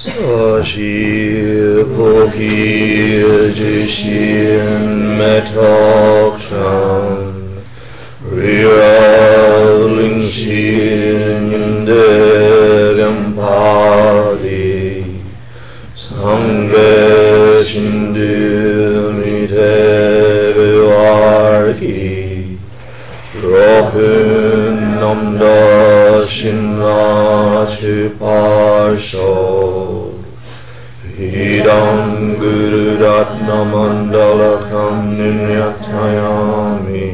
사시 보기 지신 메턱천 리얼링신 인대겸파디 상계 신드미 대비와기 로흔 남다 신라 지파쇼 Idam Guru Ratna Mandala Kamninyatayami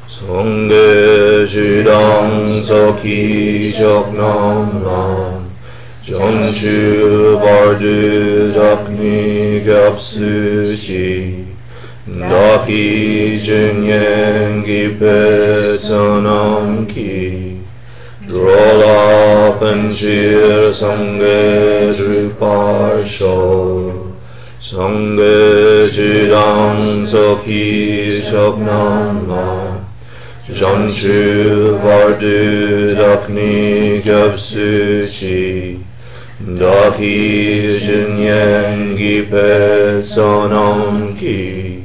Sangye Jidam Saki Joknam Nam Janchu Bardu Dakni Gapsuchi Daki Jinyengi Petsanam Ki Drola Panchir Sangye Druparsho Sangye Jidam Saki Shoknama Janchu Vardu Dakni Gapsuchi Daki Jinyengi Petsanam Ki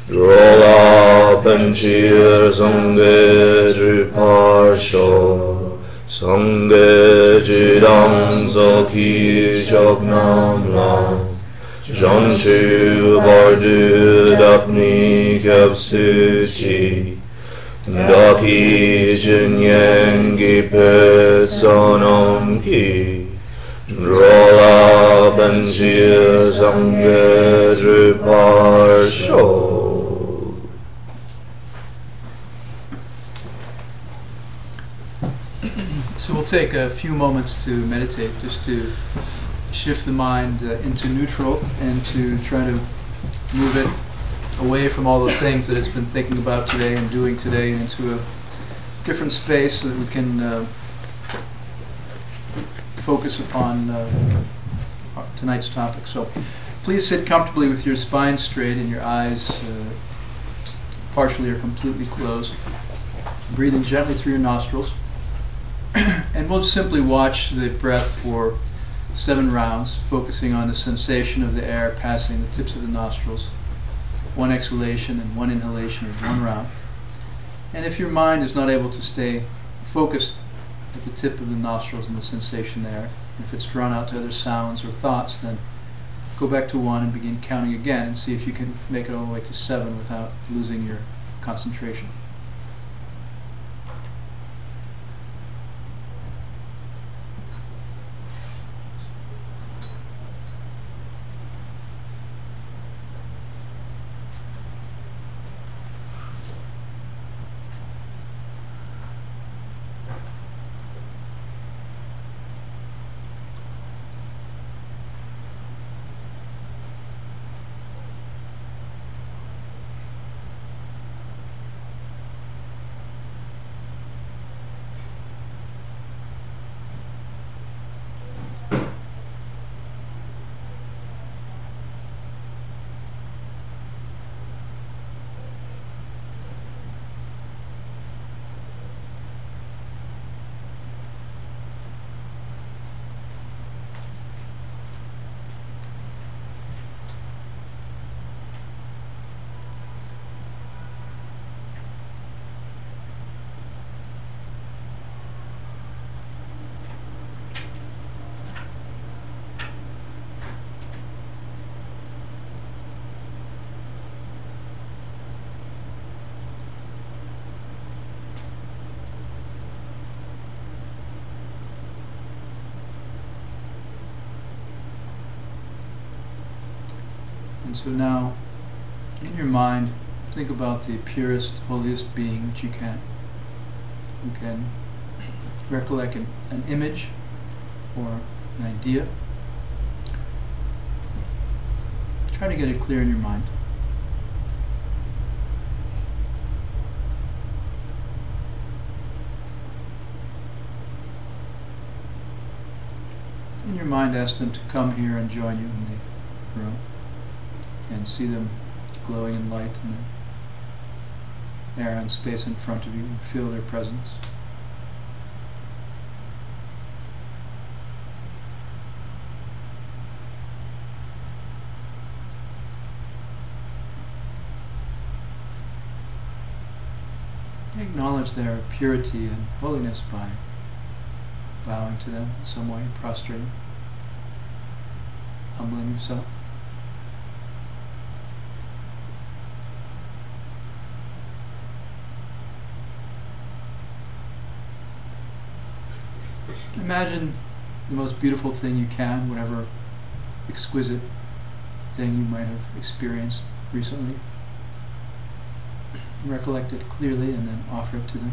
Drola Panchir Sangye Druparsho Sangye Jidam Saki Choknam Lam Janchu Bardu Dakni Kapsuchi Daki Jinyengi Petsanam Ki Drola Panchir Sangye Druparsho. So we'll take a few moments to meditate, just to shift the mind into neutral and to try to move it away from all the things that it's been thinking about today and doing today, and into a different space so that we can focus upon tonight's topic. So please sit comfortably with your spine straight and your eyes partially or completely closed, breathing gently through your nostrils. And we'll simply watch the breath for 7 rounds, focusing on the sensation of the air passing the tips of the nostrils. 1 exhalation and 1 inhalation is 1 round. And if your mind is not able to stay focused at the tip of the nostrils and the sensation there, if it's drawn out to other sounds or thoughts, then go back to 1 and begin counting again and see if you can make it all the way to 7 without losing your concentration. And so now, in your mind, think about the purest, holiest being that you can. You can recollect an image or an idea. Try to get it clear in your mind. In your mind, ask them to come here and join you in the room, and see them glowing in light in the air and space in front of you, and feel their presence. acknowledge their purity and holiness by bowing to them in some way, prostrating, humbling yourself. Imagine the most beautiful thing you can, whatever exquisite thing you might have experienced recently. Recollect it clearly and then offer it to them.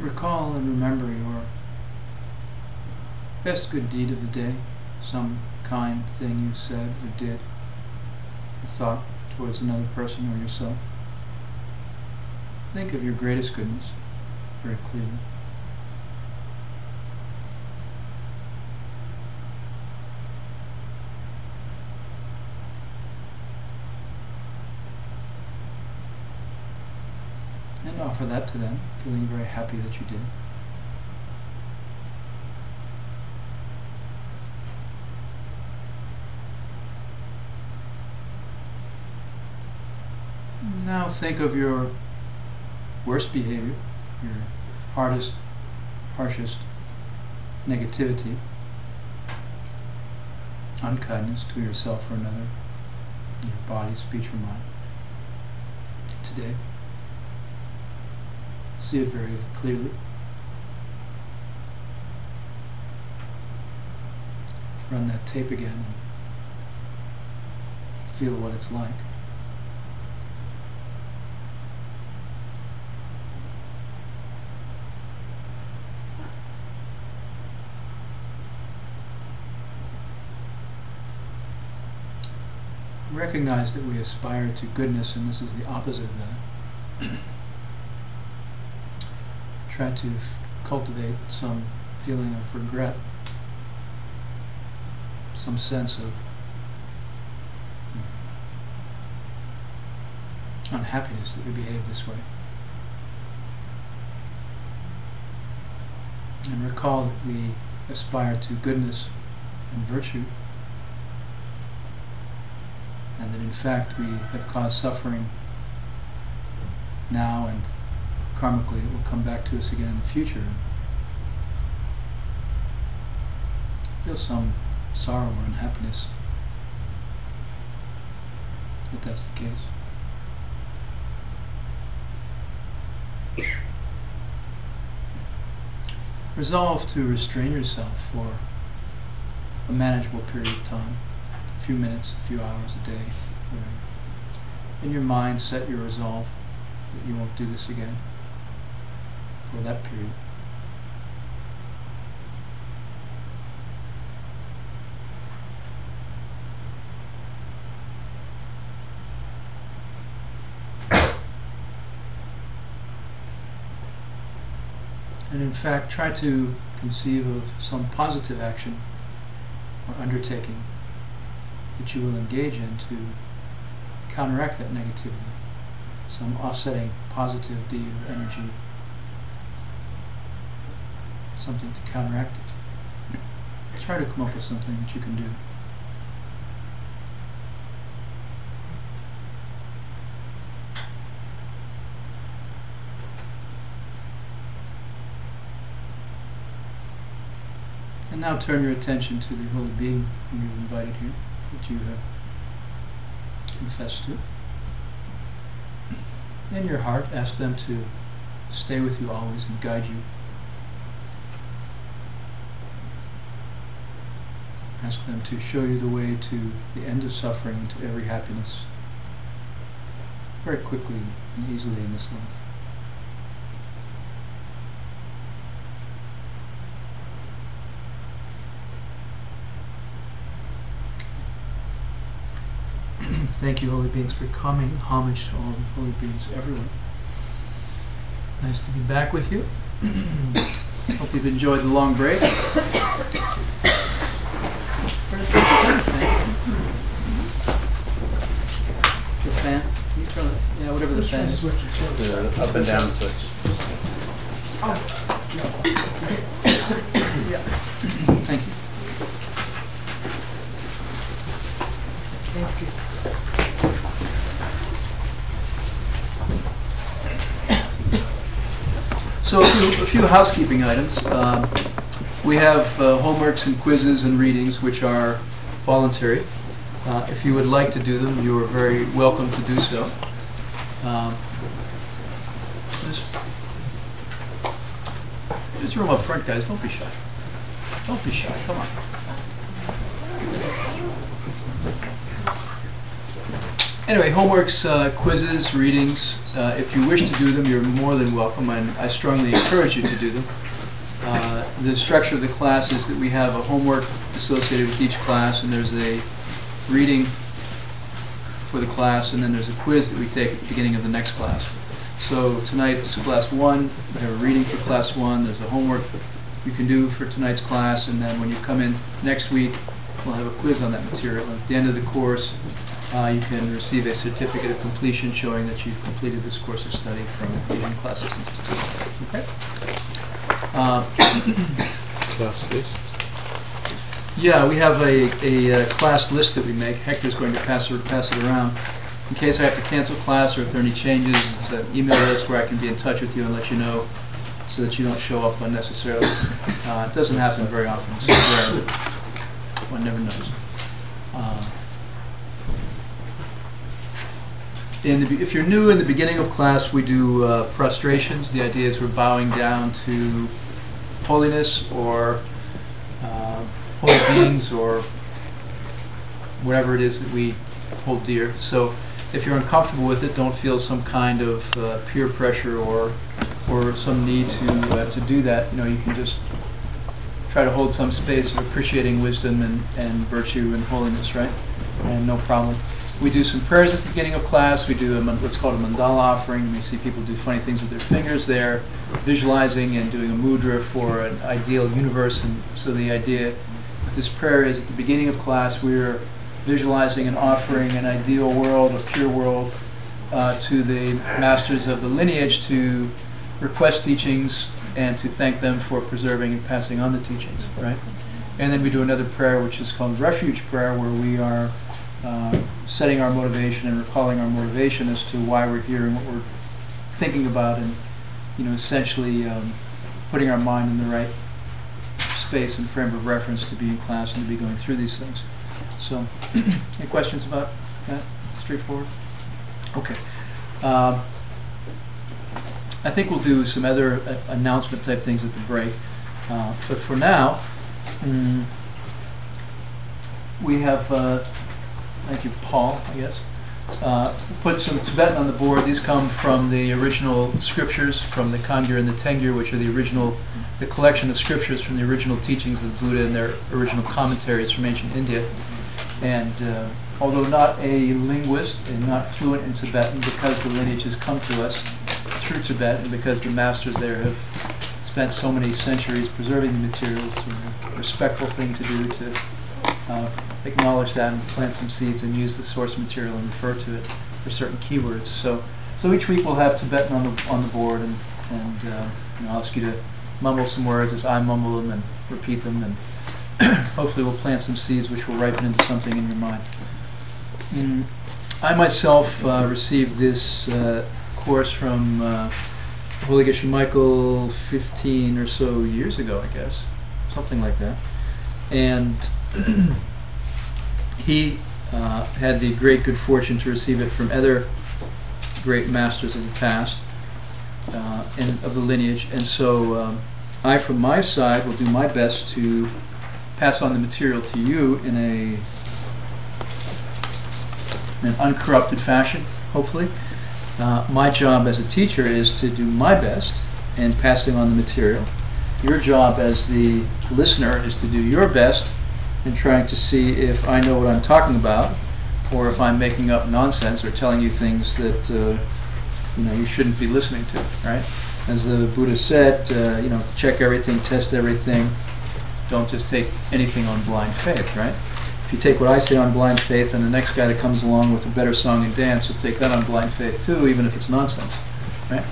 Recall and remember your best good deed of the day, some kind thing you said or did or thought towards another person or yourself. Think of your greatest goodness very clearly. And offer that to them, feeling very happy that you did. Now think of your worst behavior, your harshest negativity, unkindness to yourself or another, your body, speech, or mind. Today, see it very clearly. Run that tape again and feel what it's like. Recognize that we aspire to goodness, and this is the opposite of that. Try to cultivate some feeling of regret, some sense of unhappiness that we behave this way. And recall that we aspire to goodness and virtue, and that in fact we have caused suffering now, and karmically it will come back to us again in the future. Feel some sorrow or unhappiness that that's the case. Resolve to restrain yourself for a manageable period of time, a few minutes, a few hours, a day, whatever. In your mind, set your resolve that you won't do this again for that period. And in fact, try to conceive of some positive action or undertaking that you will engage in to counteract that negativity, some offsetting positive deed or energy, something to counteract it. Try to come up with something that you can do. And now turn your attention to the holy being whom you've invited here, that you have confessed to. In your heart, ask them to stay with you always and guide you. Ask them to show you the way to the end of suffering and to every happiness very quickly and easily in this life. Thank you, holy beings, for coming. Homage to all the holy beings everywhere. Nice to be back with you. Hope you've enjoyed the long break. Turn it, yeah, whatever the fan is. Switch it to The up and down switch. Yeah. Thank you. Thank you. So a few housekeeping items. We have homeworks and quizzes and readings which are voluntary. If you would like to do them, you are very welcome to do so. There's room up front, guys. Don't be shy. Don't be shy. Come on. Anyway, homeworks, quizzes, readings. If you wish to do them, you're more than welcome, and I strongly encourage you to do them. The structure of the class is that we have a homework associated with each class, and there's a reading for the class, and then there's a quiz that we take at the beginning of the next class. So tonight it's class 1, we have a reading for class 1, there's a homework you can do for tonight's class, and then when you come in next week, we'll have a quiz on that material. And at the end of the course, you can receive a certificate of completion showing that you've completed this course of study from Asian Classics Institute. Okay? Class list. Yeah, we have a class list that we make. Hector's going to pass it around. In case I have to cancel class or if there are any changes, it's an email list where I can be in touch with you and let you know so that you don't show up unnecessarily. It doesn't happen very often. It's rare, but one never knows. If you're new in the beginning of class, we do prostrations. The idea is we're bowing down to holiness or holy beings or whatever it is that we hold dear. So if you're uncomfortable with it, don't feel some kind of peer pressure or some need to do that. You know, you can just try to hold some space of appreciating wisdom and virtue and holiness, right? And no problem. We do some prayers at the beginning of class. We do what's called a mandala offering. We see people do funny things with their fingers there, visualizing and doing a mudra for an ideal universe. And so the idea with this prayer is at the beginning of class, we're visualizing and offering an ideal world, a pure world, to the masters of the lineage to request teachings and to thank them for preserving and passing on the teachings, right? And then we do another prayer which is called refuge prayer, where we are setting our motivation and recalling our motivation as to why we're here and what we're thinking about, and essentially putting our mind in the right space and frame of reference to be in class and to be going through these things. So, any questions about that? Straightforward? Okay. I think we'll do some other announcement type things at the break. But for now, we have, thank you, Paul, I guess, put some Tibetan on the board. These come from the original scriptures, from the Kangyur and the Tengyur, which are the collection of scriptures from the original teachings of the Buddha and their original commentaries from ancient India. And although not a linguist and not fluent in Tibetan, because the lineage has come to us through Tibet and because the masters there have spent so many centuries preserving the materials, it's a respectful thing to do to acknowledge that and plant some seeds and use the source material and refer to it for certain keywords. So each week we'll have Tibetan on the board, and I'll ask you to mumble some words as I mumble them and repeat them, and hopefully we'll plant some seeds which will ripen into something in your mind. I myself received this course from Holy Geshe Michael 15 or so years ago, I guess, something like that. And he had the great good fortune to receive it from other great masters of the past and of the lineage. And so I, from my side, will do my best to pass on the material to you in an uncorrupted fashion, hopefully. My job as a teacher is to do my best in passing on the material. Your job as the listener is to do your best in trying to see if I know what I'm talking about, or if I'm making up nonsense or telling you things that you shouldn't be listening to, right? As the Buddha said, check everything, test everything. Don't just take anything on blind faith, right? if you take what I say on blind faith, and the next guy that comes along with a better song and dance will take that on blind faith too, even if it's nonsense, right?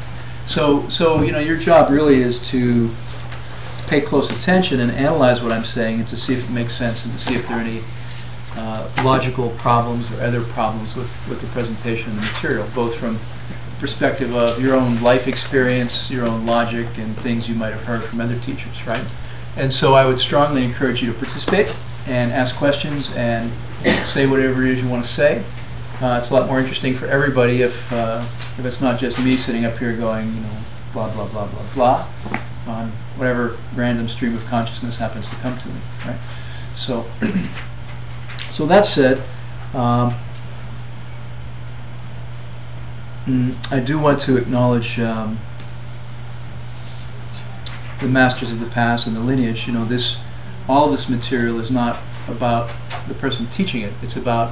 So your job really is to pay close attention and analyze what I'm saying, and to see if it makes sense, and to see if there are any logical problems or other problems with the presentation of the material, both from the perspective of your own life experience, your own logic, and things you might have heard from other teachers, right? And so I would strongly encourage you to participate and ask questions and say whatever it is you want to say. It's a lot more interesting for everybody if it's not just me sitting up here going, blah, blah, blah, blah, blah, on whatever random stream of consciousness happens to come to me, right? So, so that said, I do want to acknowledge the masters of the past and the lineage. All of this material is not about the person teaching it. It's about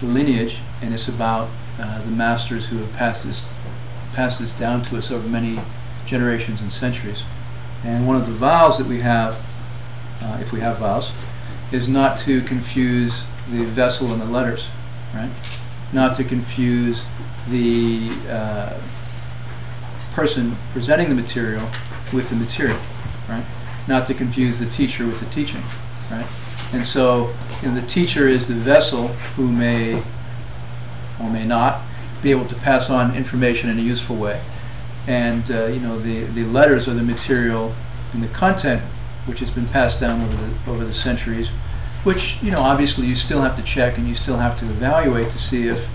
the lineage, and it's about the masters who have passed this down to us over many generations and centuries. And one of the vows that we have, if we have vows, is not to confuse the vessel and the letters, right? Not to confuse the person presenting the material with the material, right? Not to confuse the teacher with the teaching, right? And so, the teacher is the vessel who may or may not be able to pass on information in a useful way. And the letters are the material and the content which has been passed down over the centuries, which obviously you still have to check and you still have to evaluate to see if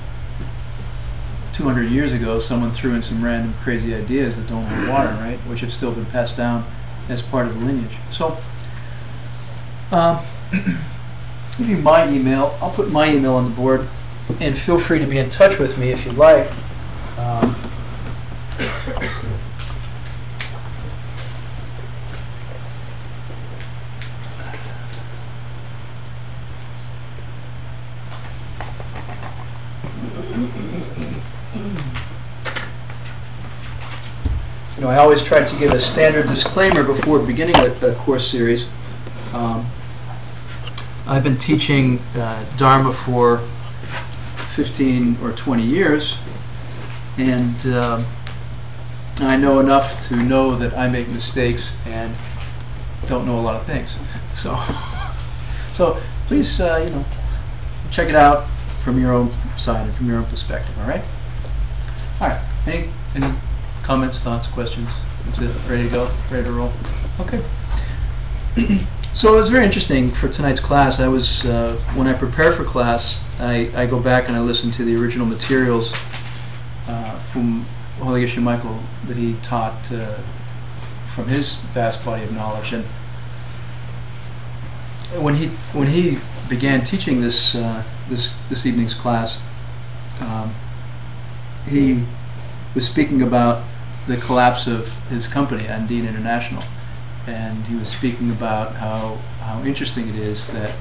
200 years ago someone threw in some random crazy ideas that don't hold water, right? Which have still been passed down as part of the lineage. So, give you my email. I'll put my email on the board, and feel free to be in touch with me if you'd like. I always try to give a standard disclaimer before beginning a course series. I've been teaching Dharma for 15 or 20 years, and I know enough to know that I make mistakes and don't know a lot of things. So please, check it out from your own side and from your own perspective. All right. All right. Any comments, thoughts, questions? That's it. Ready to go? Ready to roll? Okay. So it was very interesting for tonight's class. I was when I prepare for class, I go back and I listen to the original materials from Holy Geshe Michael that he taught from his vast body of knowledge. And when he began teaching this evening's class, he was speaking about the collapse of his company, Undine International. And he was speaking about how interesting it is that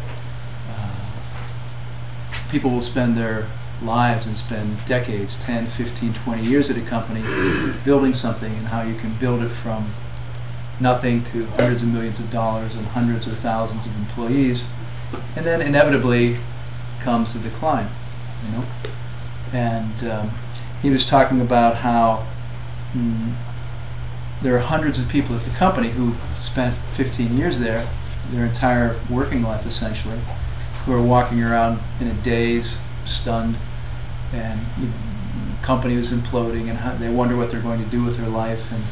people will spend their lives and spend decades, 10, 15, 20 years at a company building something, and how you can build it from nothing to hundreds of millions of dollars and hundreds or thousands of employees, and then inevitably comes the decline, And he was talking about how there are hundreds of people at the company who spent 15 years there, their entire working life essentially, who are walking around in a daze, stunned, and the company was imploding, and they wonder what they're going to do with their life, and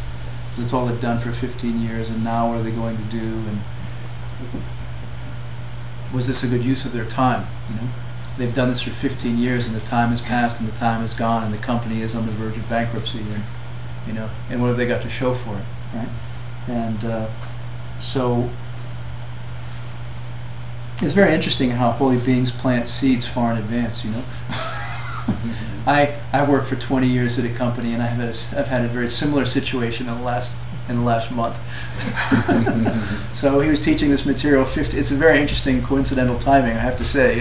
that's all they've done for 15 years, and now what are they going to do, and was this a good use of their time? They've done this for 15 years, and the time has passed, and the time is gone, and the company is on the verge of bankruptcy, and what have they got to show for it, right? And so it's very interesting how holy beings plant seeds far in advance, I worked for 20 years at a company, and I've had a very similar situation in the last month. So he was teaching this material. It's a very interesting coincidental timing, I have to say.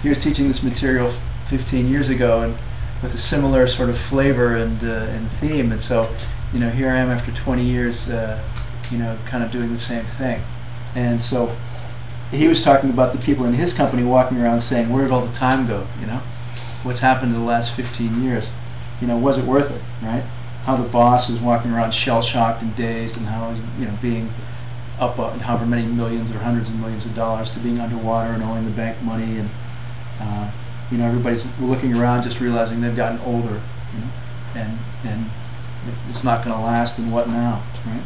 He was teaching this material 15 years ago, and with a similar sort of flavor and theme. And so, here I am after 20 years, kind of doing the same thing. And so, he was talking about the people in his company walking around saying, "Where did all the time go? You know, what's happened in the last 15 years? You know, was it worth it, right?" How the boss is walking around shell-shocked and dazed, and how he's, you know, being up however many millions or hundreds of millions of dollars to being underwater and owing the bank money, and you know, everybody's looking around just realizing they've gotten older, you know, and it's not going to last, and what now, right?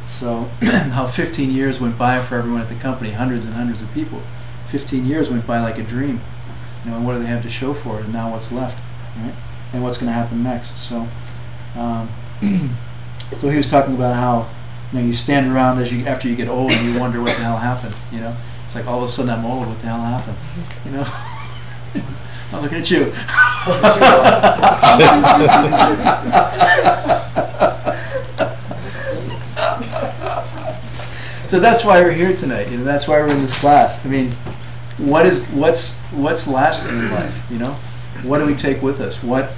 So how 15 years went by for everyone at the company, hundreds and hundreds of people. 15 years went by like a dream, you know, and what do they have to show for it, and now what's left, right? And what's going to happen next? So so he was talking about how, you know, you stand around after you get old and you wonder what the hell happened, you know. It's like all of a sudden I'm old, what the hell happened, you know? I'm looking at you. So that's why we're here tonight, you know. That's why we're in this class. I mean, what's lasting in life, you know? What do we take with us? What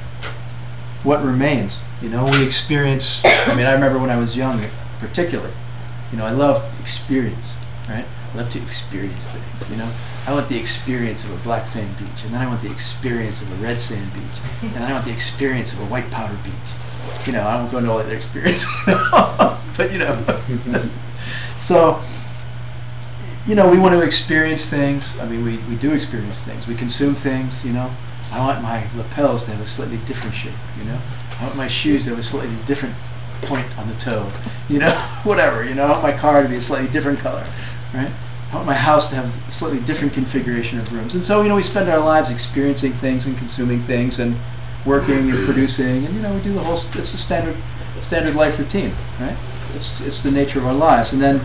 remains? You know, we experience. I mean, I remember when I was young, particularly. You know, I love experience, right? I love to experience things, you know. I want the experience of a black sand beach, and then I want the experience of a red sand beach, and then I want the experience of a white powder beach. You know, I won't go into all the other experience, but you know. So, you know, we want to experience things. I mean, we do experience things. We consume things, you know. I want my lapels to have a slightly different shape, you know. I want my shoes to have a slightly different point on the toe, you know, whatever, you know. I want my car to be a slightly different color, right? I want my house to have a slightly different configuration of rooms. And so, you know, we spend our lives experiencing things and consuming things and working and producing, and, you know, we do the whole, it's the standard life routine, right? It's the nature of our lives. And then,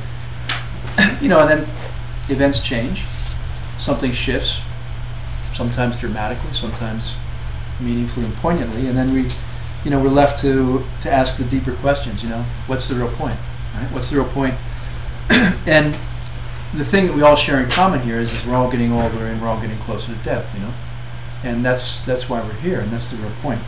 you know, and then events change, something shifts, sometimes dramatically, sometimes meaningfully and poignantly, and then we, you know, we're left to ask the deeper questions, you know, what's the real point, right? What's the real point? And the thing that we all share in common here is we're all getting older and we're all getting closer to death, you know, and that's why we're here, and that's the real point.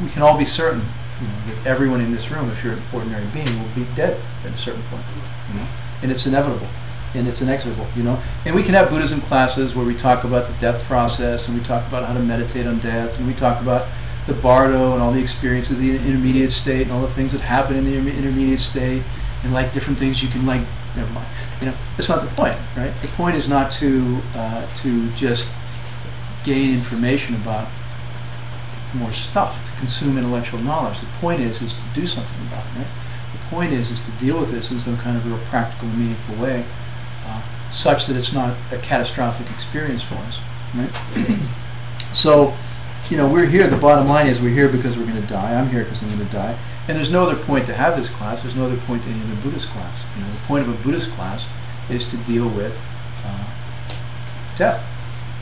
We can all be certain, you know, that everyone in this room, if you're an ordinary being, will be dead at a certain point, you know, and it's inevitable. And it's inexorable, you know. And we can have Buddhism classes where we talk about the death process, and we talk about how to meditate on death, and we talk about the bardo and all the experiences, the intermediate state, and all the things that happen in the intermediate state, and like different things you can like. Never mind. You know, that's not the point, right? The point is not to just gain information about more stuff, to consume intellectual knowledge. The point is to do something about it, right? The point is to deal with this in some kind of real practical and meaningful way. Such that it's not a catastrophic experience for us, right? So, you know, we're here. The bottom line is we're here because we're going to die. I'm here because I'm going to die. And there's no other point to have this class. There's no other point to any other Buddhist class. You know, the point of a Buddhist class is to deal with death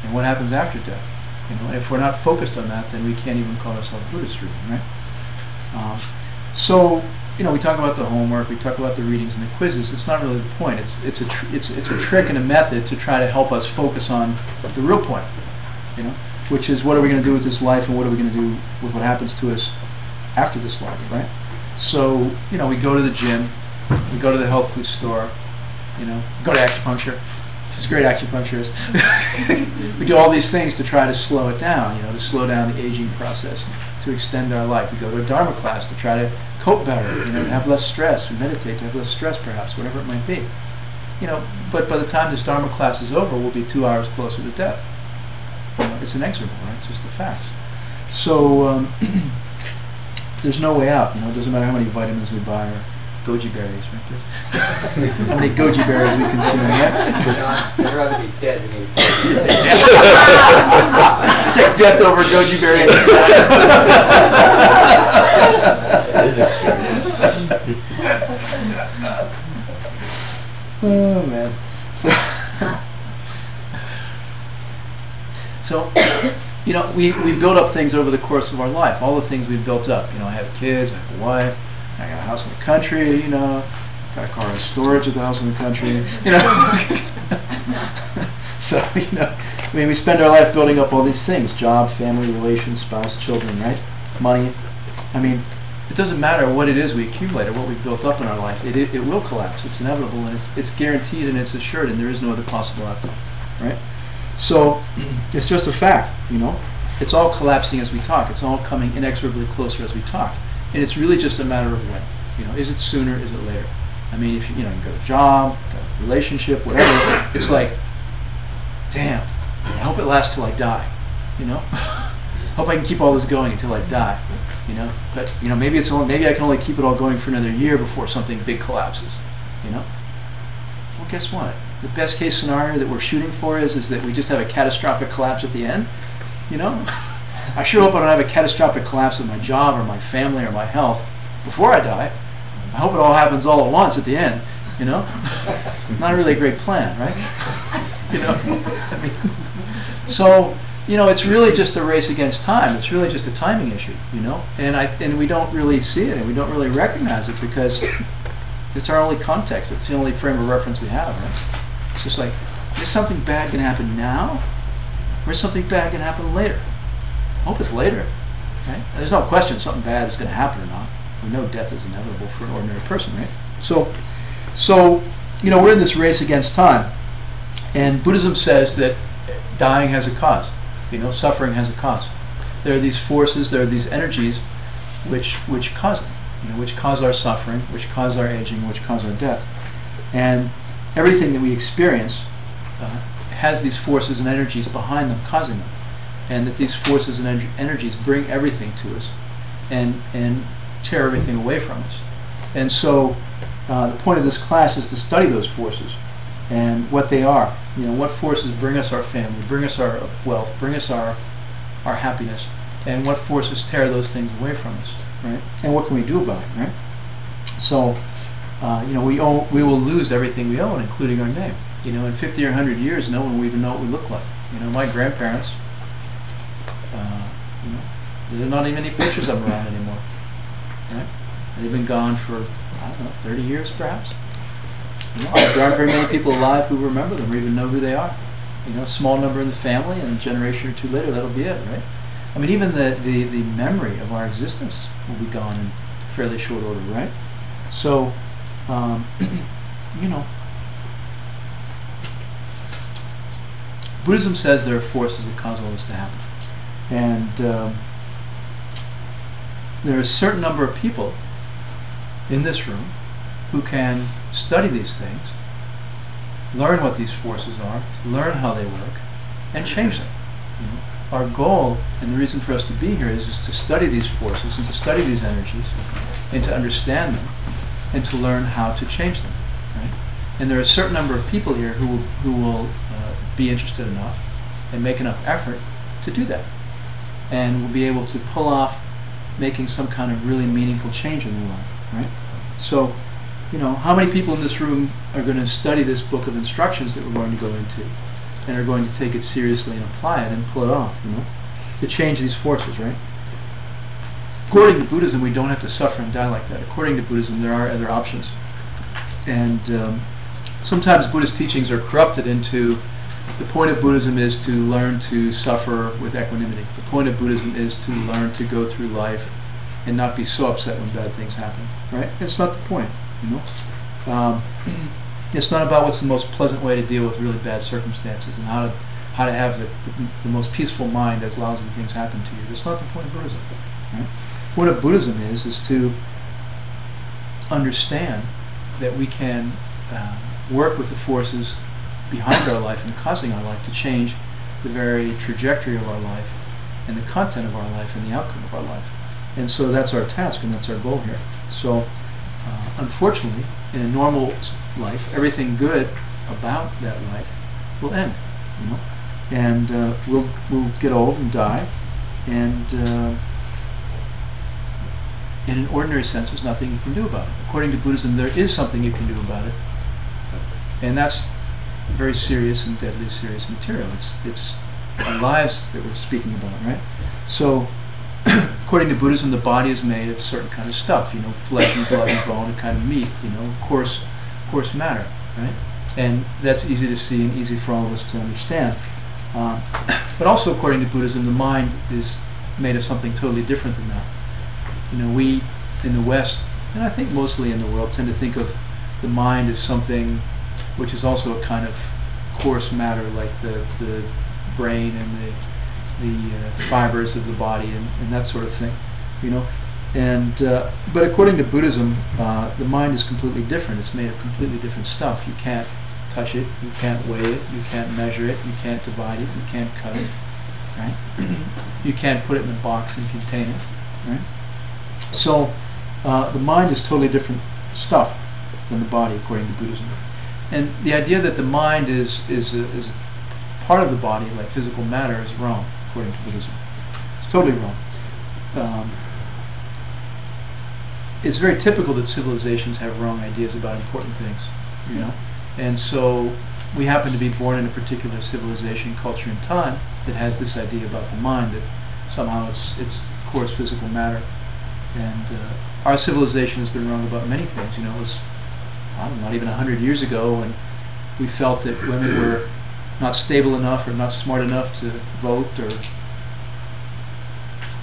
and what happens after death. You know, if we're not focused on that, then we can't even call ourselves Buddhist, really, right? So, you know, we talk about the homework, we talk about the readings and the quizzes. It's not really the point. It's a trick and a method to try to help us focus on the real point, you know, which is what are we going to do with this life, and what are we going to do with what happens to us after this life, right? So, you know, we go to the gym, we go to the health food store, you know, go to acupuncture. She's a great acupuncturist. We do all these things to try to slow it down, you know, to slow down the aging process, to extend our life. We go to a Dharma class to try to cope better, you know, to have less stress. We meditate to have less stress, perhaps, whatever it might be. You know, but by the time this Dharma class is over, we'll be 2 hours closer to death. You know, it's inexorable, right? It's just the facts. So there's no way out. You know, it doesn't matter how many vitamins we buy or goji berries, right? How many goji berries we consume, yeah? John, I'd rather be dead than eat. Take death over goji berry any time. It is extreme. Oh man. So you know, we build up things over the course of our life. All the things we've built up. You know, I have kids, I have a wife, I got a house in the country, you know, got a car in storage at the house in the country, you know. So, you know, I mean, we spend our life building up all these things: job, family, relations, spouse, children, right? Money. I mean, it doesn't matter what it is we accumulate or what we've built up in our life. It will collapse. It's inevitable, and it's guaranteed, and it's assured, and there is no other possible outcome, right? So it's just a fact, you know. It's all collapsing as we talk. It's all coming inexorably closer as we talk, and it's really just a matter of when. You know, is it sooner? Is it later? I mean, if you know, you got a job, got a relationship, whatever, it's like, damn, I hope it lasts till I die, you know. Hope I can keep all this going until I die, you know. But you know, maybe I can only keep it all going for another year before something big collapses, you know. Well, guess what? The best case scenario that we're shooting for is that we just have a catastrophic collapse at the end, you know. I sure hope I don't have a catastrophic collapse of my job or my family or my health before I die. I hope it all happens all at once at the end, you know. Not really a great plan, right? You know. I mean, so you know, it's really just a race against time. It's really just a timing issue, you know. And we don't really see it, and we don't really recognize it because it's our only context. It's the only frame of reference we have, right? It's just like, is something bad going to happen now, or is something bad going to happen later? I hope it's later, right? There's no question something bad is going to happen or not. We know death is inevitable for an ordinary person, right? So, you know, we're in this race against time, and Buddhism says that dying has a cause. You know, suffering has a cause. There are these forces, there are these energies, which cause it. You know, which cause our suffering, which cause our aging, which cause our death, and everything that we experience has these forces and energies behind them, causing them, and that these forces and energies bring everything to us, and tear everything away from us. And so the point of this class is to study those forces and what they are. You know, what forces bring us our family, bring us our wealth, bring us our happiness, and what forces tear those things away from us, right? And what can we do about it, right? So you know, we will lose everything we own, including our name. You know, in 50 or 100 years, no one will even know what we look like. You know, my grandparents, you know, there's not even any pictures of them around anymore. Right? They've been gone for, I don't know, 30 years perhaps. You know, there aren't very many people alive who remember them or even know who they are. You know, a small number in the family, and a generation or two later, that'll be it, right? I mean, even the memory of our existence will be gone in fairly short order, right? So, you know, Buddhism says there are forces that cause all this to happen. And there are a certain number of people in this room who can study these things, learn what these forces are, learn how they work, and change them. You know, our goal and the reason for us to be here is to study these forces and to study these energies and to understand them and to learn how to change them. Right? And there are a certain number of people here who will be interested enough and make enough effort to do that, and will be able to pull off making some kind of really meaningful change in their life, right? So, you know, how many people in this room are going to study this book of instructions that we're going to go into, and are going to take it seriously and apply it and pull it off, you know, to change these forces, right? According to Buddhism, we don't have to suffer and die like that. According to Buddhism, there are other options, and sometimes Buddhist teachings are corrupted into the point of Buddhism is to learn to suffer with equanimity. The point of Buddhism is to learn to go through life and not be so upset when bad things happen, right? It's not the point, you know. It's not about what's the most pleasant way to deal with really bad circumstances and how to have the most peaceful mind as lousy things happen to you. That's not the point of Buddhism, right? The point of Buddhism is to understand that we can work with the forces behind our life and causing our life to change the very trajectory of our life and the content of our life and the outcome of our life. And so that's our task and that's our goal here. So unfortunately, in a normal life, everything good about that life will end, you know, and we'll get old and die, and in an ordinary sense, there's nothing you can do about it. According to Buddhism, there is something you can do about it, and that's very serious and deadly serious material. It's our lives that we're speaking about, right? So, according to Buddhism, the body is made of certain kind of stuff, you know, flesh and blood and bone and kind of meat, you know, coarse matter, right? And that's easy to see and easy for all of us to understand. But also, according to Buddhism, the mind is made of something totally different than that. You know, we in the West, and I think mostly in the world, tend to think of the mind as something which is also a kind of coarse matter, like the brain and the fibers of the body and that sort of thing, you know. And but according to Buddhism, the mind is completely different. It's made of completely different stuff. You can't touch it, you can't weigh it, you can't measure it, you can't divide it, you can't cut it, right? You can't put it in a box and contain it, right? So the mind is totally different stuff than the body, according to Buddhism. And the idea that the mind is a part of the body, like physical matter, is wrong, according to Buddhism. It's totally wrong. It's very typical that civilizations have wrong ideas about important things, you know. And so we happen to be born in a particular civilization, culture, and time that has this idea about the mind, that somehow it's coarse physical matter. And our civilization has been wrong about many things. You know, it was, I don't know, not even 100 years ago when we felt that women were not stable enough or not smart enough to vote or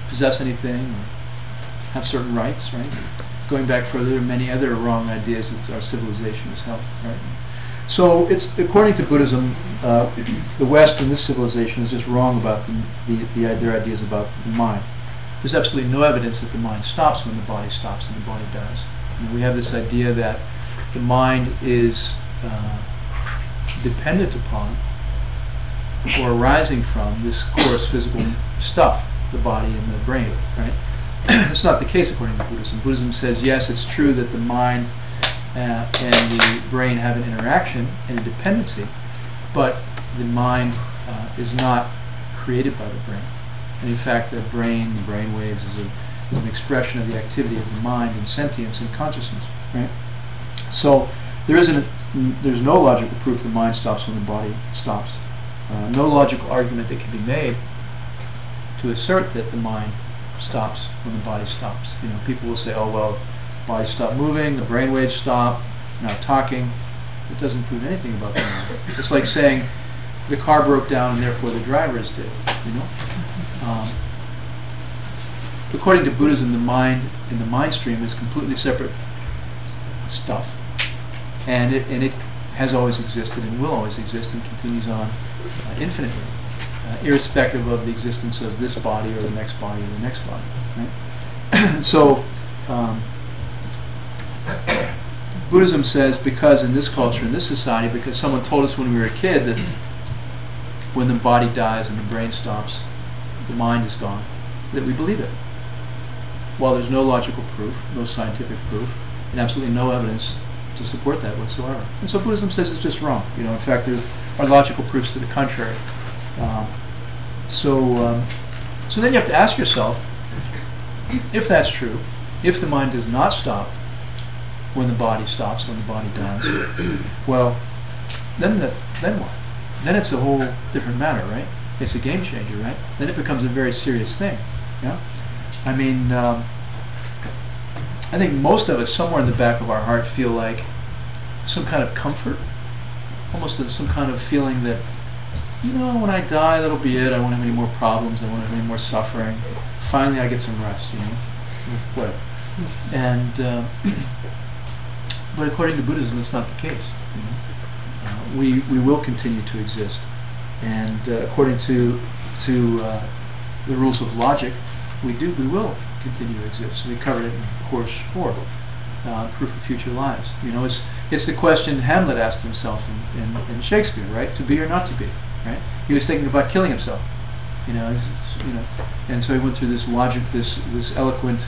possess anything or have certain rights, right? Going back further, there are many other wrong ideas that our civilization has held, right? So it's, according to Buddhism, the West and this civilization is just wrong about their ideas about the mind. There's absolutely no evidence that the mind stops when the body stops and the body dies. And we have this idea that the mind is dependent upon or arising from this coarse physical stuff, the body and the brain, right? It's not the case according to Buddhism. Buddhism says, yes, it's true that the mind and the brain have an interaction and a dependency, but the mind is not created by the brain. And in fact, the brain waves, is an expression of the activity of the mind and sentience and consciousness, right? So there's no logical proof the mind stops when the body stops. No logical argument that can be made to assert that the mind stops when the body stops. You know, people will say, oh well, the body stopped moving, the brain waves stop, not talking. It doesn't prove anything about the mind. It's like saying the car broke down and therefore the driver is dead, you know? According to Buddhism, the mind and the mind stream is completely separate stuff, and it has always existed and will always exist and continues on infinitely, irrespective of the existence of this body or the next body or the next body, right? So Buddhism says, because in this culture, in this society, because someone told us when we were a kid that when the body dies and the brain stops, the mind is gone, that we believe it. While there's no logical proof, no scientific proof, and absolutely no evidence to support that whatsoever. And so Buddhism says it's just wrong. You know, in fact, there are logical proofs to the contrary. So then you have to ask yourself, if that's true, if the mind does not stop when the body stops, when the body dies, well, then what? Then it's a whole different matter, right? It's a game changer, right? Then it becomes a very serious thing. Yeah. I mean, I think most of us, somewhere in the back of our heart, feel like some kind of comfort, almost some kind of feeling that, you know, when I die, that'll be it. I won't have any more problems. I won't have any more suffering. Finally, I get some rest, you know. Whatever. And but according to Buddhism, it's not the case. You know? We will continue to exist, and according to the rules of logic, we will continue to exist. We covered it in course 4, proof of future lives. You know, it's the question Hamlet asked himself in Shakespeare, right? To be or not to be, right? He was thinking about killing himself. You know, and so he went through this logic, this eloquent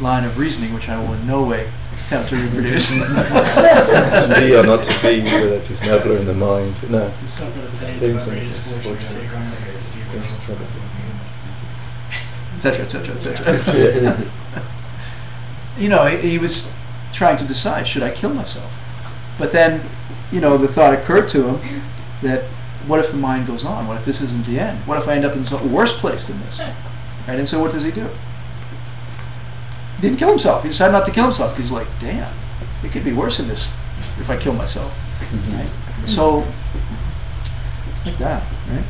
line of reasoning, which I will in no way attempt to reproduce. To be or not to be, that is never in the mind. No. To suffer the pains of greatest fortune, to take on the secret. Etc., etc., etc. You know, he was trying to decide, should I kill myself? But then, you know, the thought occurred to him that, what if the mind goes on? What if this isn't the end? What if I end up in some worse place than this? Right? And so what does he do? He didn't kill himself. He decided not to kill himself because he's like, damn, it could be worse than this if I kill myself. Right? So, like that, right?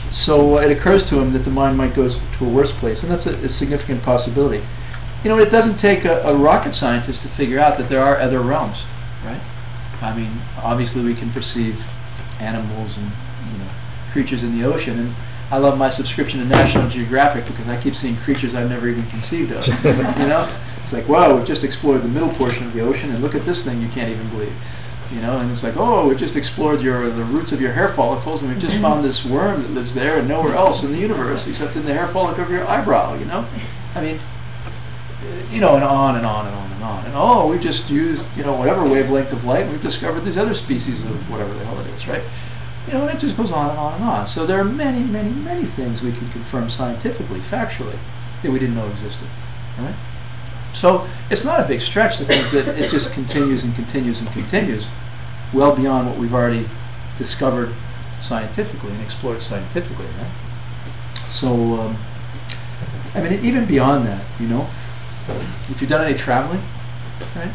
So it occurs to him that the mind might go to a worse place, and that's a significant possibility. you know, it doesn't take a rocket scientist to figure out that there are other realms, right? I mean, obviously we can perceive animals and, you know, creatures in the ocean, and I love my subscription to National Geographic because I keep seeing creatures I've never even conceived of. You know, it's like, wow, we've just explored the middle portion of the ocean, and look at this thing you can't even believe. You know, and it's like, oh, we've just explored the roots of your hair follicles, and we've just found this worm that lives there and nowhere else in the universe except in the hair follicle of your eyebrow. You know, I mean, you know, and on and on and on and on. And oh, we just used, you know, whatever wavelength of light, and we've discovered these other species of whatever the hell it is, right? You know, and it just goes on and on and on. So there are many, many, many things we can confirm scientifically, factually, that we didn't know existed, right? So it's not a big stretch to think that it just continues and continues and continues well beyond what we've already discovered scientifically and explored scientifically, right? So, I mean, even beyond that, you know, if you've done any traveling, right?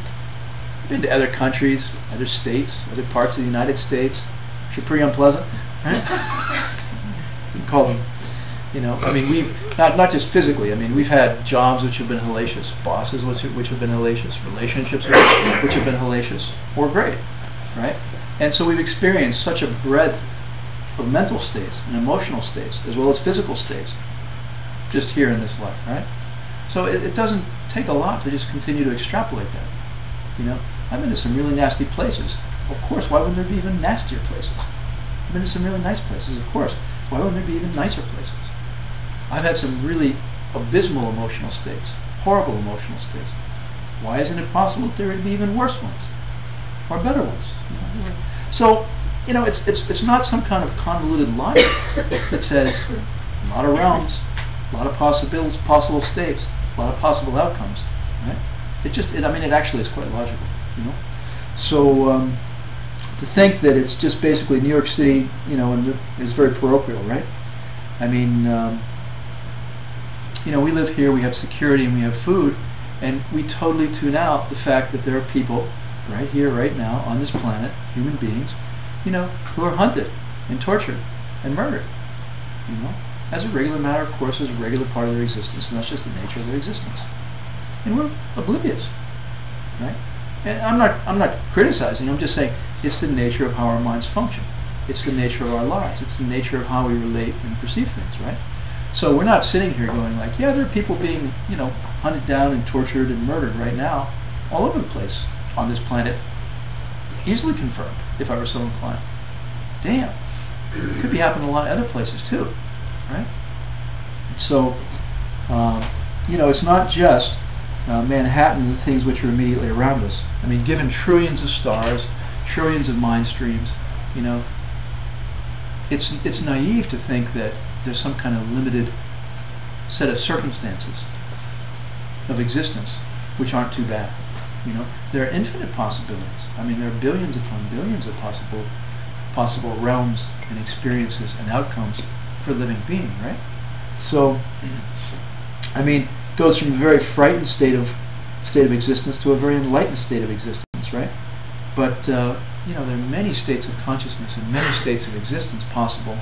Been to other countries, other states, other parts of the United States, which are pretty unpleasant, right? You can call them, you know, I mean, we've, not just physically, I mean, we've had jobs which have been hellacious, bosses which have been hellacious, relationships which have been hellacious, or great, right? And so we've experienced such a breadth of mental states and emotional states, as well as physical states, just here in this life, right? So it doesn't take a lot to just continue to extrapolate that, you know? I've been to some really nasty places. Of course, why wouldn't there be even nastier places? I've been to some really nice places, of course. Why wouldn't there be even nicer places? I've had some really abysmal emotional states, horrible emotional states. Why isn't it possible that there would be even worse ones, or better ones? You know? So, you know, it's not some kind of convoluted logic that says a lot of realms, a lot of possible states, a lot of possible outcomes, right? I mean, it actually is quite logical, you know. So to think that it's just basically New York City, you know, and is very parochial, right? I mean, you know, we live here, we have security, and we have food, and we totally tune out the fact that there are people right here, right now, on this planet, human beings, you know, who are hunted and tortured and murdered, you know, as a regular matter, of course, as a regular part of their existence, and that's just the nature of their existence. And we're oblivious, right? And I'm not criticizing, I'm just saying it's the nature of how our minds function. It's the nature of our lives. It's the nature of how we relate and perceive things, right? So we're not sitting here going like, yeah, there are people being, you know, hunted down and tortured and murdered right now all over the place on this planet. Easily confirmed, if I were so inclined. Damn. It could be happening in a lot of other places too, right? So, you know, it's not just Manhattan and the things which are immediately around us. I mean, given trillions of stars, trillions of mind streams, you know, it's naive to think that there's some kind of limited set of circumstances of existence which aren't too bad. You know, there are infinite possibilities. I mean, there are billions upon billions of possible realms and experiences and outcomes for a living being, right? So, I mean, it goes from a very frightened state of existence to a very enlightened state of existence, right? But you know, there are many states of consciousness and many states of existence possible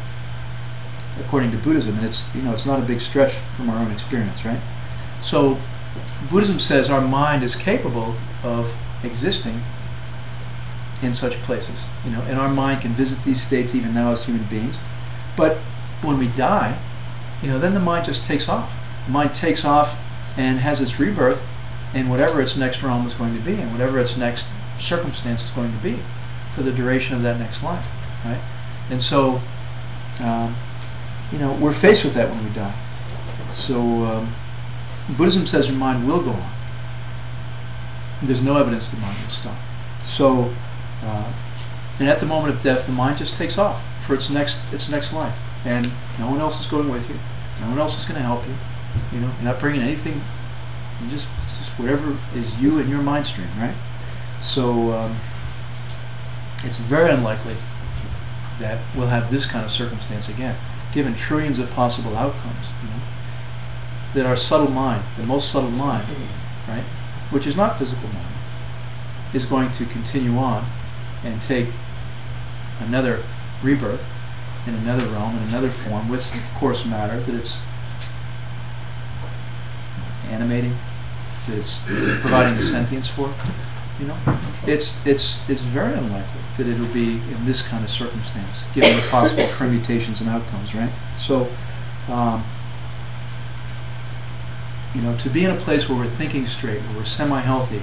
according to Buddhism, and it's, you know, it's not a big stretch from our own experience, right? So Buddhism says our mind is capable of existing in such places, you know, and our mind can visit these states even now as human beings. But when we die, you know, then the mind just takes off. The mind takes off and has its rebirth in whatever its next realm is going to be, and whatever its next circumstance is going to be for the duration of that next life, right? And so, you know, we're faced with that when we die. So Buddhism says your mind will go on. There's no evidence the mind will stop. So, and at the moment of death, the mind just takes off for its next life, and no one else is going with you. No one else is going to help you. You know, you're not bringing anything. It's just whatever is you and your mind stream, right? So it's very unlikely that we'll have this kind of circumstance again, given trillions of possible outcomes. You know, that our subtle mind, the most subtle mind, right, which is not physical mind, is going to continue on and take another rebirth in another realm, in another form, with coarse matter that it's animating, that it's providing the sentience for. You know, it's very unlikely that it'll be in this kind of circumstance, given the possible permutations and outcomes, right? So, you know, to be in a place where we're thinking straight, where we're semi-healthy,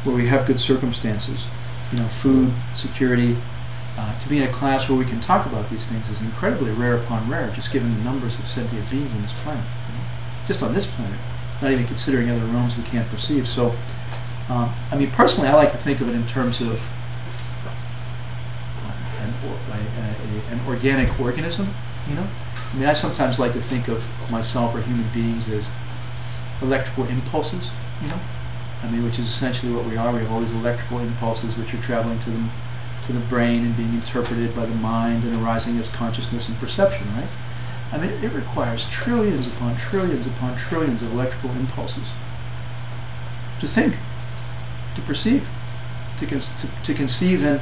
where we have good circumstances, you know, food, security, to be in a class where we can talk about these things is incredibly rare upon rare, just given the numbers of sentient beings on this planet. You know? Just on this planet, not even considering other realms we can't perceive. So, I mean, personally, I like to think of it in terms of an organic organism, you know? I mean, I sometimes like to think of myself or human beings as electrical impulses, you know? I mean, which is essentially what we are. We have all these electrical impulses which are traveling to the brain and being interpreted by the mind and arising as consciousness and perception, right? I mean, it requires trillions upon trillions upon trillions of electrical impulses to think, to perceive, to conceive and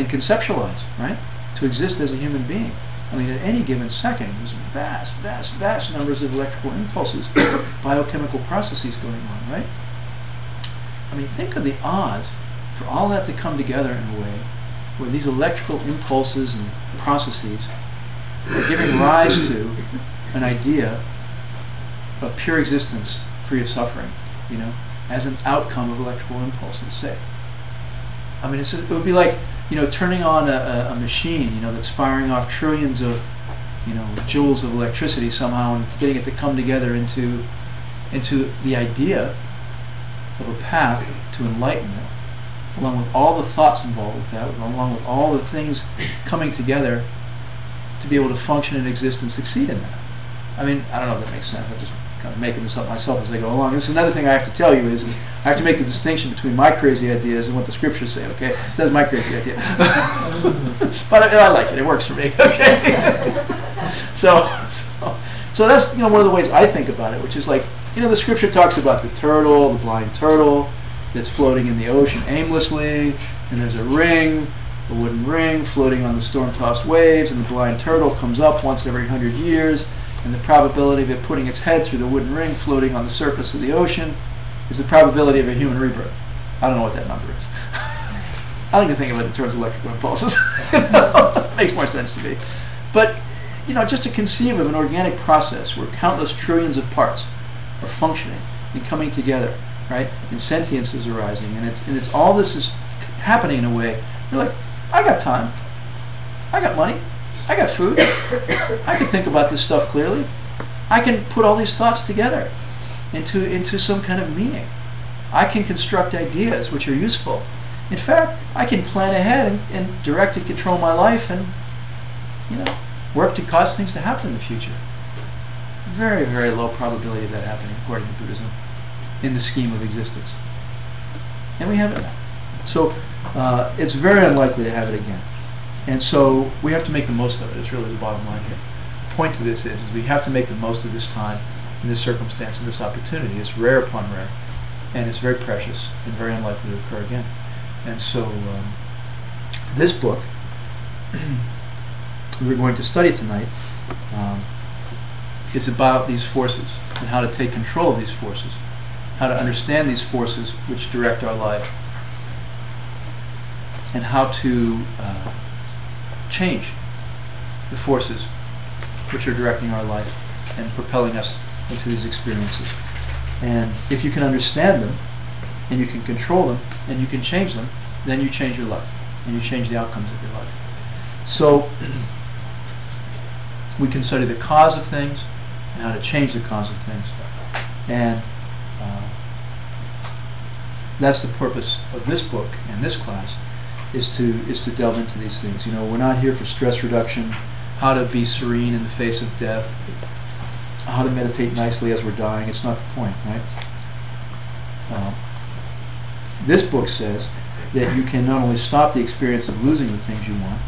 conceptualize, right? To exist as a human being. I mean, at any given second, there's vast, vast, vast numbers of electrical impulses, biochemical processes going on, right? I mean, think of the odds for all that to come together in a way where these electrical impulses and processes are giving rise to an idea of pure existence free of suffering, you know, as an outcome of electrical impulses, say. I mean, it would be like, you know, turning on a machine, you know, that's firing off trillions of, you know, joules of electricity somehow and getting it to come together into the idea of a path to enlightenment, along with all the thoughts involved with that, along with all the things coming together to be able to function and exist and succeed in that. I mean, I don't know if that makes sense. I'm just kind of making this up myself as I go along. This is another thing I have to tell you is I have to make the distinction between my crazy ideas and what the scriptures say, okay? That's my crazy idea. But I like it. It works for me, okay? So that's, you know, one of the ways I think about it, which is like, you know, the scripture talks about the turtle, the blind turtle that's floating in the ocean aimlessly, and there's a ring, a wooden ring floating on the storm-tossed waves, and the blind turtle comes up once every 100 years, and the probability of it putting its head through the wooden ring floating on the surface of the ocean is the probability of a human rebirth. I don't know what that number is. I like to think of it in terms of electrical impulses. It makes more sense to me. But, you know, just to conceive of an organic process where countless trillions of parts are functioning and coming together, right? And sentience is arising, and it's all this is happening in a way. You're like, I got time, I got money, I got food, I can think about this stuff clearly. I can put all these thoughts together into some kind of meaning. I can construct ideas which are useful. In fact, I can plan ahead and direct and control my life and, you know, work to cause things to happen in the future. Very, very low probability of that happening, according to Buddhism, in the scheme of existence. And we have it now. So it's very unlikely to have it again. And so we have to make the most of it. It's really the bottom line here. The point to this is we have to make the most of this time, in this circumstance, and this opportunity. It's rare upon rare, and it's very precious and very unlikely to occur again. And so this book we're going to study tonight is about these forces and how to take control of these forces, how to understand these forces which direct our life, and how to change the forces which are directing our life and propelling us into these experiences. And if you can understand them, and you can control them, and you can change them, then you change your life, and you change the outcomes of your life. So we can study the cause of things and how to change the cause of things. And that's the purpose of this book and this class, is to delve into these things. You know, we're not here for stress reduction, how to be serene in the face of death, how to meditate nicely as we're dying. It's not the point, right? This book says that you can not only stop the experience of losing the things you want,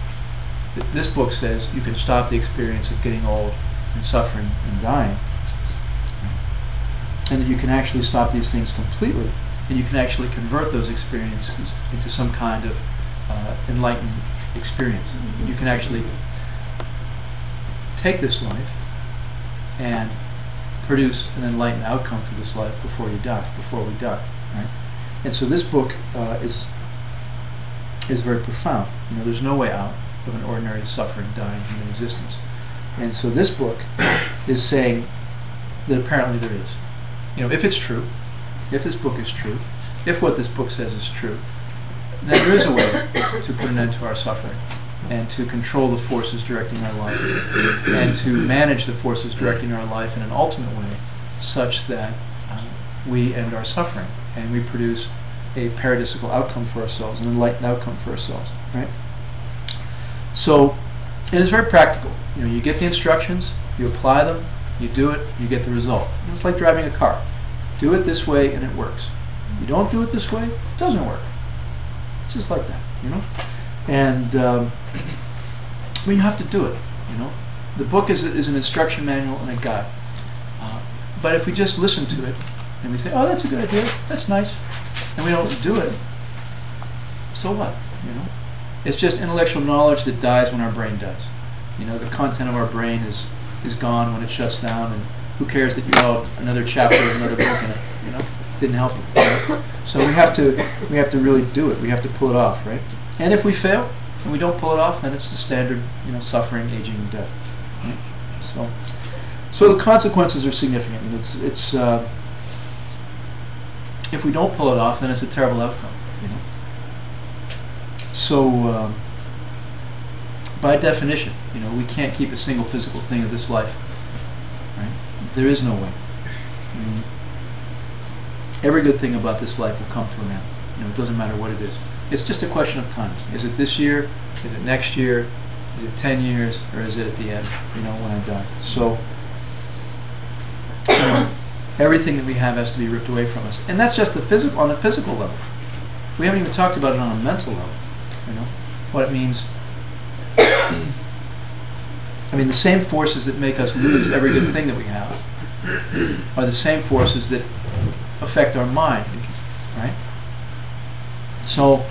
but this book says you can stop the experience of getting old and suffering and dying, and that you can actually stop these things completely, and you can actually convert those experiences into some kind of enlightened experience. You can actually take this life and produce an enlightened outcome for this life before we die, right? And so this book is very profound. There's no way out of an ordinary suffering, dying human existence. And so this book is saying that apparently there is. If it's true, if this book is true, if what this book says is true, then there is a way to put an end to our suffering and to control the forces directing our life and to manage the forces directing our life in an ultimate way such that we end our suffering and we produce a paradisical outcome for ourselves, an enlightened outcome for ourselves, right? So it is very practical. You get the instructions, you apply them, you do it, you get the result. It's like driving a car. Do it this way and it works. You don't do it this way, it doesn't work. It's just like that, And you have to do it, The book is an instruction manual and a guide. But if we just listen to it and we say, oh, that's a good idea, that's nice, and we don't do it, so what, It's just intellectual knowledge that dies when our brain dies. The content of our brain is gone when it shuts down, and who cares that you wrote another chapter of another book in it, Didn't help you. So we have to really do it. We have to pull it off, right? And if we fail and we don't pull it off, then it's the standard, suffering, aging, and death. Right? So the consequences are significant. It's if we don't pull it off, then it's a terrible outcome. So by definition, we can't keep a single physical thing of this life. Right? There is no way. Every good thing about this life will come to an end. It doesn't matter what it is. It's just a question of time. Is it this year? Is it next year? Is it 10 years? Or is it at the end, when I die? So, everything that we have has to be ripped away from us. And that's just on the physical level. We haven't even talked about it on a mental level. What it means. The same forces that make us lose every good thing that we have are the same forces that affect our mind, right? So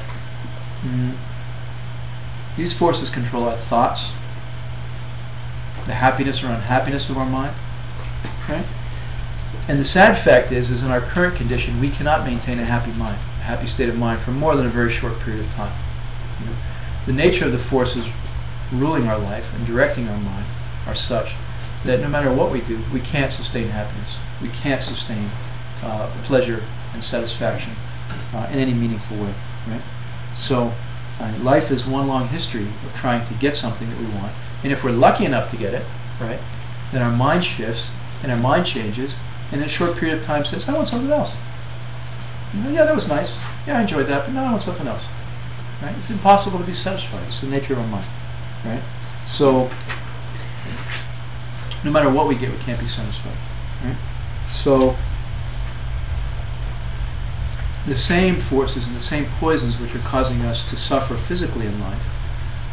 these forces control our thoughts, the happiness or unhappiness of our mind, right? And the sad fact is in our current condition, we cannot maintain a happy mind, a happy state of mind for more than a very short period of time. The nature of the forces ruling our life and directing our mind are such that no matter what we do, we can't sustain happiness. We can't sustain pleasure and satisfaction in any meaningful way, right? So life is one long history of trying to get something that we want, and if we're lucky enough to get it, right, then our mind shifts and our mind changes, and in a short period of time says, I want something else. Yeah, that was nice. Yeah, I enjoyed that, but now I want something else. Right? It's impossible to be satisfied. It's the nature of our mind, right? So no matter what we get, we can't be satisfied, right? So the same forces and the same poisons which are causing us to suffer physically in life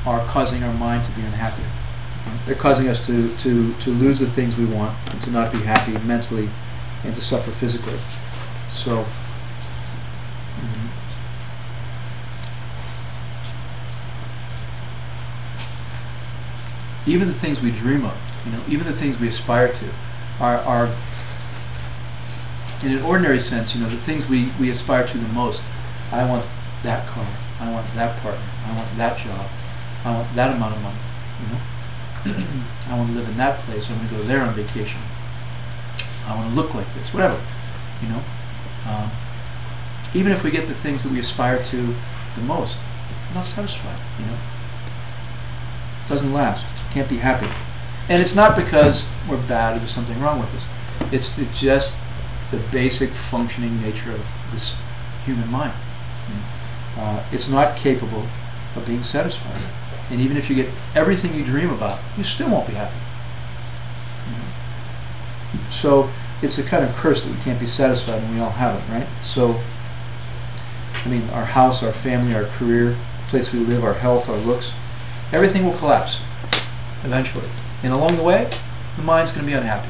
are causing our mind to be unhappy. They're causing us to lose the things we want and to not be happy mentally and to suffer physically. So even the things we dream of, even the things we aspire to are in an ordinary sense, the things we aspire to the most. I want that car, I want that partner, I want that job, I want that amount of money, I want to live in that place, I want to go there on vacation, I want to look like this, whatever, even if we get the things that we aspire to the most, we're not satisfied, It doesn't last, can't be happy. And it's not because we're bad or there's something wrong with us. It's just the basic functioning nature of this human mind. It's not capable of being satisfied. And even if you get everything you dream about, you still won't be happy. So it's a kind of curse that we can't be satisfied, and we all have it, right? So, our house, our family, our career, the place we live, our health, our looks, everything will collapse eventually. And along the way, the mind's going to be unhappy.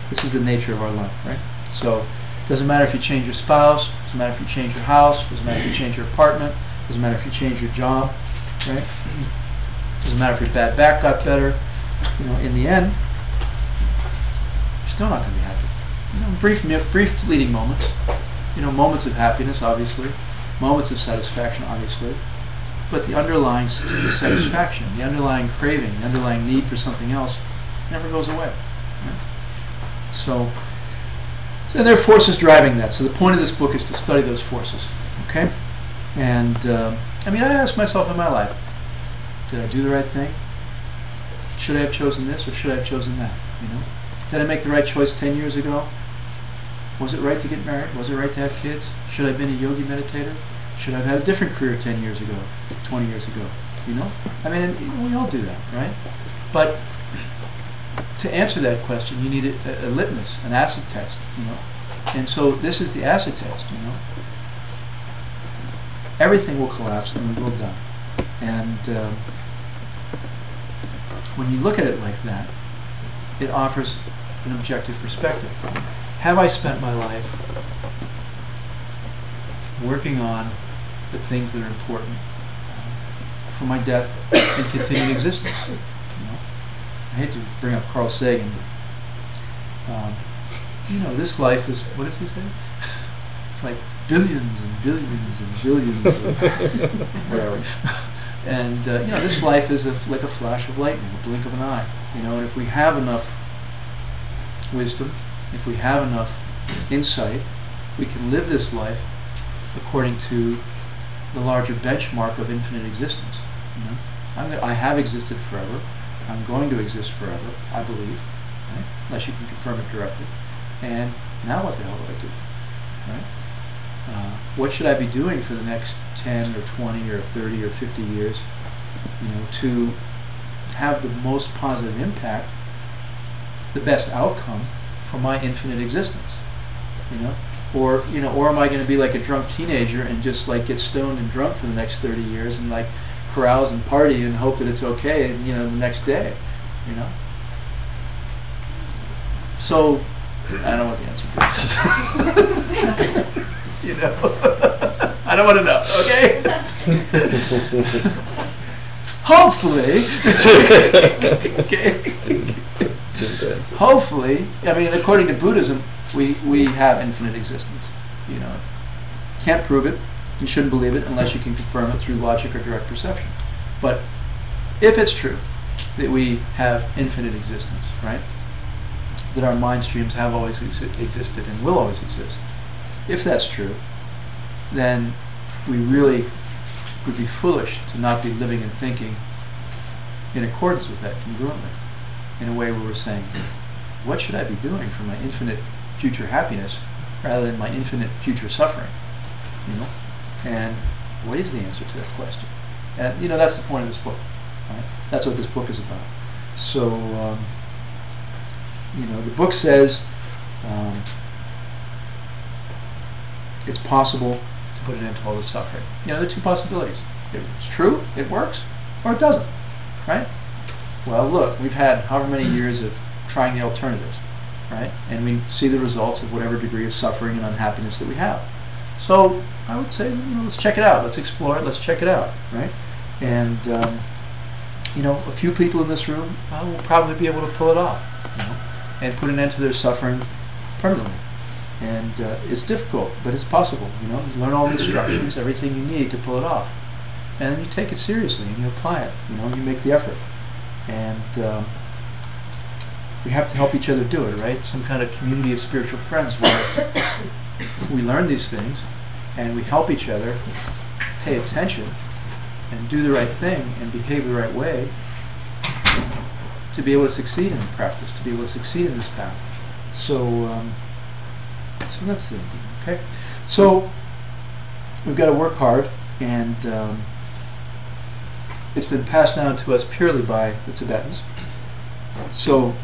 This is the nature of our life, right? So it doesn't matter if you change your spouse, doesn't matter if you change your house, doesn't matter if you change your apartment, doesn't matter if you change your job, right? Doesn't matter if your bad back got better. In the end, still not going to be happy. Brief fleeting moments. Moments of happiness, obviously. Moments of satisfaction, obviously. But the underlying dissatisfaction, the underlying craving, the underlying need for something else never goes away. Right? So there are forces driving that. So the point of this book is to study those forces. Okay? And, I ask myself in my life, did I do the right thing? Should I have chosen this or should I have chosen that? Did I make the right choice 10 years ago? Was it right to get married? Was it right to have kids? Should I have been a yogi meditator? Should I have had a different career 10 years ago, 20 years ago? And we all do that, right? But to answer that question, you need a litmus, an acid test, And so this is the acid test, Everything will collapse and we will die. And when you look at it like that, it offers an objective perspective. Have I spent my life working on the things that are important for my death and continued existence? I hate to bring up Carl Sagan, but this life is, what does he say? It's like billions and billions and billions of whatever. And this life is like a flash of lightning, a blink of an eye. And if we have enough wisdom, if we have enough insight, we can live this life according to the larger benchmark of infinite existence. I have existed forever. I'm going to exist forever, I believe, right? Unless you can confirm it directly. And now what the hell do I do? Right? What should I be doing for the next 10 or 20 or 30 or 50 years, to have the most positive impact, the best outcome for my infinite existence? Or am I going to be like a drunk teenager and just like get stoned and drunk for the next 30 years and like carouse and party and hope that it's okay, the next day, So I don't know what the answer is. I don't want to know. Okay. Hopefully. Okay. Hopefully, according to Buddhism, we have infinite existence. Can't prove it. You shouldn't believe it unless you can confirm it through logic or direct perception. But if it's true that we have infinite existence, right? That our mind streams have always existed and will always exist. If that's true, then we really would be foolish to not be living and thinking in accordance with that congruently, in a way where we're saying, what should I be doing for my infinite future happiness rather than my infinite future suffering? And what is the answer to that question? And that's the point of this book. Right? That's what this book is about. So the book says it's possible to put an end to all this suffering. There are two possibilities. It's true, it works, or it doesn't. Right? Well, look, we've had however many years of trying the alternatives, right? And we see the results of whatever degree of suffering and unhappiness that we have. So I would say, let's check it out. Let's explore it. Let's check it out, right? And a few people in this room will probably be able to pull it off, and put an end to their suffering permanently. And it's difficult, but it's possible. You learn all the instructions, everything you need to pull it off, and then you take it seriously and you apply it. You make the effort, and we have to help each other do it, right? Some kind of community of spiritual friends where we learn these things and we help each other pay attention and do the right thing and behave the right way to be able to succeed in the practice, to be able to succeed in this path. So that's the idea, okay? So we've got to work hard, and it's been passed down to us purely by the Tibetans. So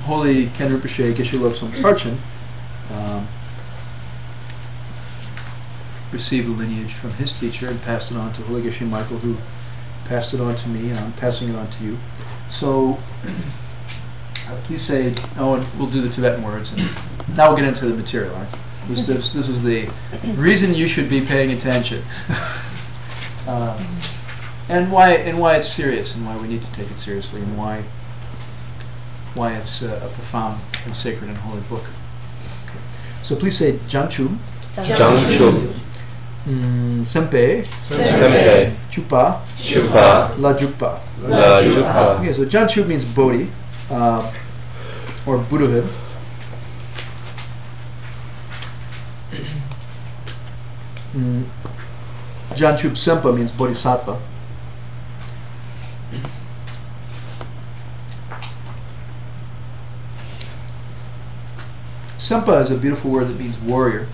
Holy Ken Rinpoche Geshe Lobsang Tarchen received the lineage from his teacher and passed it on to Holy Geshe Michael, who passed it on to me, and I'm passing it on to you. So please say, and we'll do the Tibetan words, and now we'll get into the material. Right? This is the reason you should be paying attention, and why it's serious, and why we need to take it seriously, and why why it's a profound and sacred and holy book. Okay. So please say Janchum, Jangchum, Sempe, Sempe, Chupa, Chupa, La Jukpa. La Jupa. Okay, so Janchum means Bodhi, or Buddhahood. Janchub Sempa means Bodhisattva. Sempa is a beautiful word that means warrior.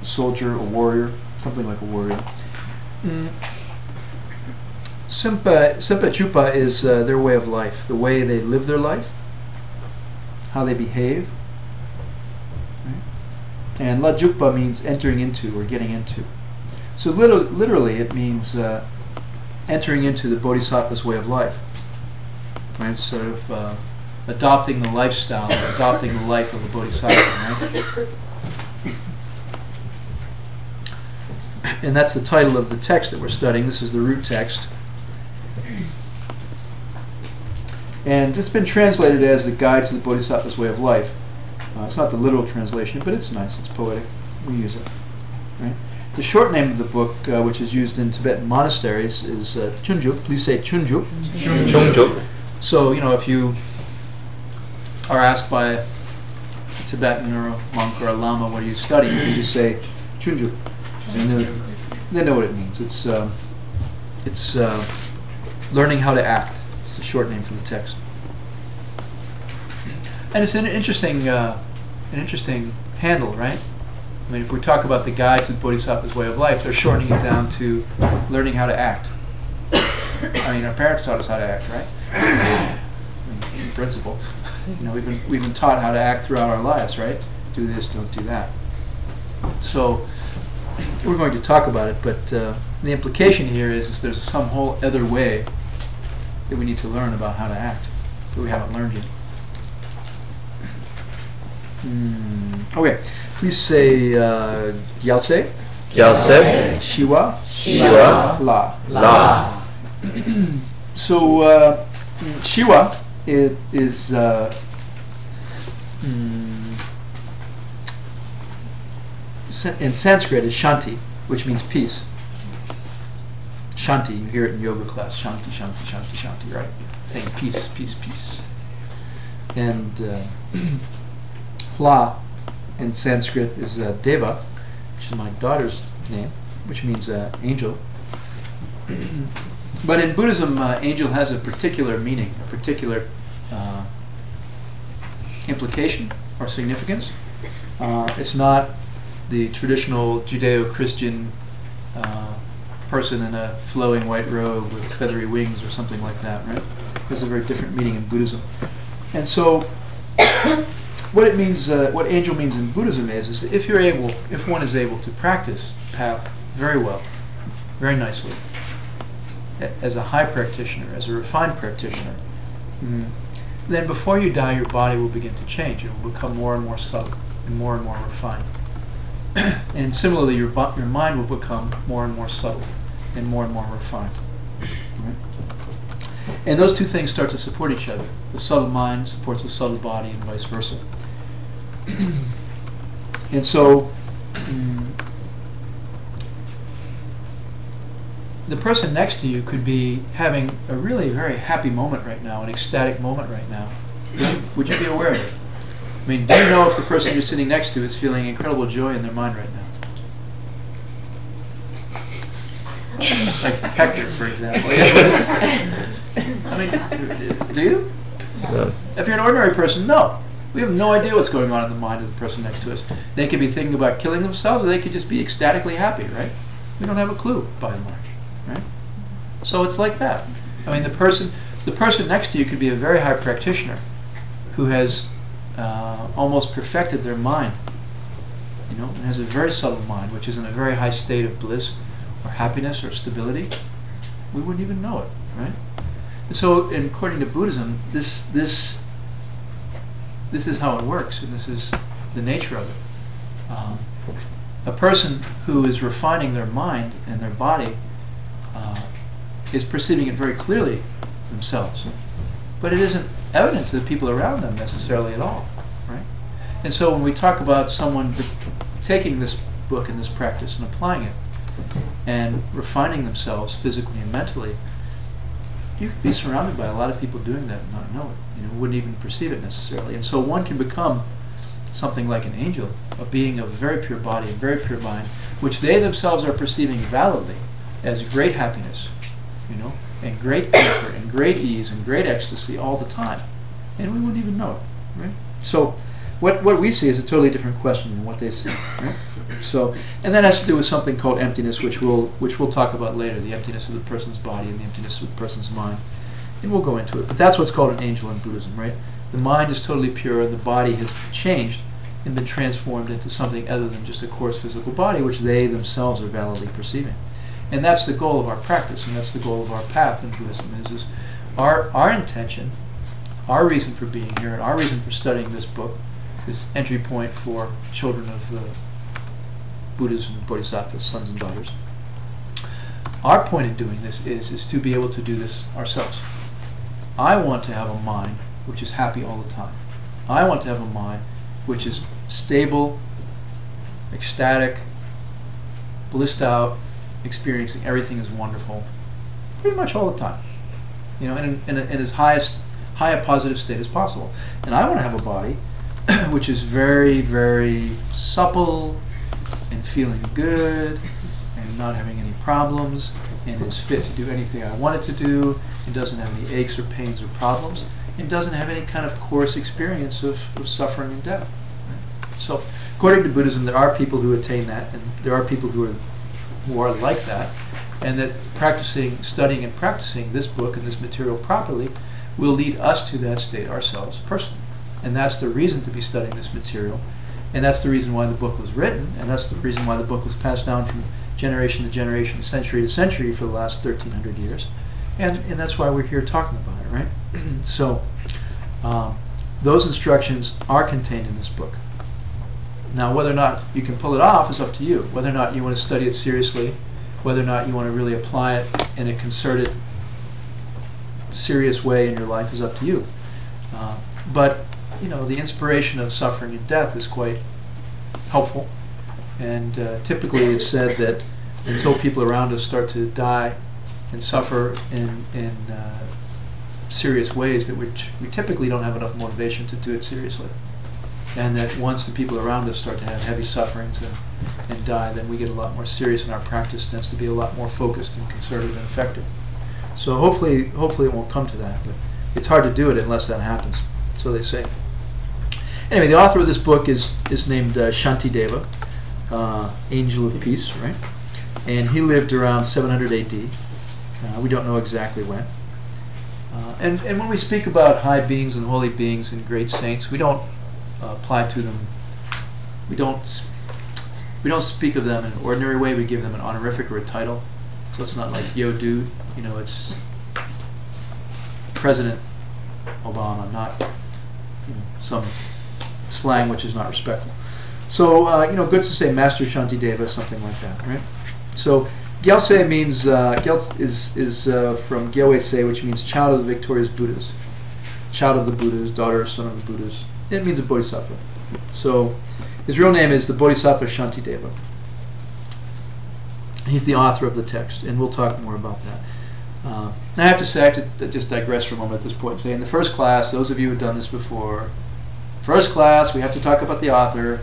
A soldier, a warrior, something like a warrior. Sempa Chupa is their way of life, the way they live their life, how they behave. And La Jukpa means entering into or getting into. So literally it means entering into the Bodhisattva's way of life. Right? It's sort of adopting the lifestyle, adopting the life of a Bodhisattva. Right? And that's the title of the text that we're studying. This is the root text. And it's been translated as the Guide to the Bodhisattva's Way of Life. It's not the literal translation, but it's nice, it's poetic. We use it. Right? The short name of the book, which is used in Tibetan monasteries, is Chunjuk. Please say Chunjuk. Chunjuk. So, if you are asked by a Tibetan or a monk or a lama, what are you studying? You just say Chunjuk. And they know what it means. It's learning how to act. It's the short name for the text. And it's an interesting handle, right? I mean, if we talk about the Guide to the Bodhisattva's Way of Life, they're shortening it down to learning how to act. I mean, our parents taught us how to act, right? I mean, in principle, we've been taught how to act throughout our lives, right? Do this, don't do that. So we're going to talk about it, but the implication here is there's some whole other way that we need to learn about how to act that we haven't learned yet. Okay, please say Gyalse, Gyalse, Shiwa, Shiwa, La. La. So Shiwa is in Sanskrit is Shanti, which means peace. Shanti, you hear it in yoga class. Shanti, Shanti, Shanti, Shanti, right? Saying peace, peace, peace. And La in Sanskrit is Deva, which is my daughter's name, which means angel. But in Buddhism, angel has a particular meaning, a particular implication or significance. It's not the traditional Judeo-Christian person in a flowing white robe with feathery wings or something like that, right? There's a very different meaning in Buddhism. And so what it means, what angel means in Buddhism is if one is able to practice the path very well, very nicely, as a high practitioner, as a refined practitioner, then before you die, your body will begin to change. It will become more and more subtle and more refined. And similarly, your mind will become more and more subtle and more refined. Right? And those two things start to support each other. The subtle mind supports the subtle body and vice versa. And so the person next to you could be having a really very happy moment right now, an ecstatic moment right now. Would you be aware of it? I mean, do you know if the person you're sitting next to is feeling incredible joy in their mind right now? Like Hector, for example. I mean, do you? No. If you're an ordinary person, no. We have no idea what's going on in the mind of the person next to us. They could be thinking about killing themselves, or they could just be ecstatically happy, right? We don't have a clue, by and large, right? So it's like that. I mean, the person next to you could be a very high practitioner who has almost perfected their mind, and has a very subtle mind, which is in a very high state of bliss or happiness or stability. We wouldn't even know it, right? And so, according to Buddhism, this is how it works, and this is the nature of it. A person who is refining their mind and their body is perceiving it very clearly themselves. but it isn't evident to the people around them necessarily at all, right? And so when we talk about someone taking this book and this practice and applying it and refining themselves physically and mentally, you could be surrounded by a lot of people doing that and not know it. You know, wouldn't even perceive it necessarily. And so one can become something like an angel, a being of very pure body and very pure mind, which they themselves are perceiving validly as great happiness, you know, and great comfort and great ease and great ecstasy all the time. And we wouldn't even know it, right? So what we see is a totally different question than what they see, right? So, and that has to do with something called emptiness, which we'll talk about later, the emptiness of the person's body and the emptiness of the person's mind. And we'll go into it. But that's what's called an angel in Buddhism, right? The mind is totally pure, the body has changed and been transformed into something other than just a coarse physical body, which they themselves are validly perceiving. And that's the goal of our practice, and that's the goal of our path in Buddhism, is our intention, our reason for being here, and our reason for studying this book, this entry point for children of the Buddhas and Bodhisattvas, sons and daughters. Our point in doing this is to be able to do this ourselves. I want to have a mind which is happy all the time. I want to have a mind which is stable, ecstatic, blissed out, experiencing everything is wonderful, pretty much all the time. You know, in as high a positive state as possible. And I want to have a body which is very, very supple and feeling good and not having any problems and is fit to do anything I want it to do and doesn't have any aches or pains or problems and doesn't have any kind of coarse experience of suffering and death. So according to Buddhism, there are people who attain that, and there are people who are like that, and that studying and practicing this book and this material properly will lead us to that state ourselves personally. And that's the reason to be studying this material, and that's the reason why the book was written, and that's the reason why the book was passed down from generation to generation, century to century for the last 1,300 years. And that's why we're here talking about it, right? So those instructions are contained in this book. Now, whether or not you can pull it off is up to you. Whether or not you want to study it seriously, whether or not you want to really apply it in a concerted, serious way in your life is up to you. But, you know, the inspiration of suffering and death is quite helpful. And typically it's said that until people around us start to die and suffer in serious ways, that we typically don't have enough motivation to do it seriously. And that once the people around us start to have heavy sufferings and die, then we get a lot more serious, and our practice tends to be a lot more focused and concerted and effective. So hopefully it won't come to that, but it's hard to do it unless that happens, so they say. Anyway, the author of this book is named Shantideva, Angel of Peace, right? And he lived around 700 AD. We don't know exactly when. And when we speak about high beings and holy beings and great saints, we don't apply to them. We don't speak of them in an ordinary way. We give them an honorific or a title. So it's not like yo dude, you know, it's President Obama, not some slang which is not respectful. So you know, good to say Master Shantideva, something like that, right? So Gyaltse means Gyaltse is from Gyaltse, which means child of the victorious Buddhas, child of the Buddhas, daughter or son of the Buddhas. It means a Bodhisattva. So his real name is the Bodhisattva Shantideva. He's the author of the text, and we'll talk more about that. I have to say, I have to just digress for a moment at this point and say, in the first class, those of you who have done this before, first class, we have to talk about the author.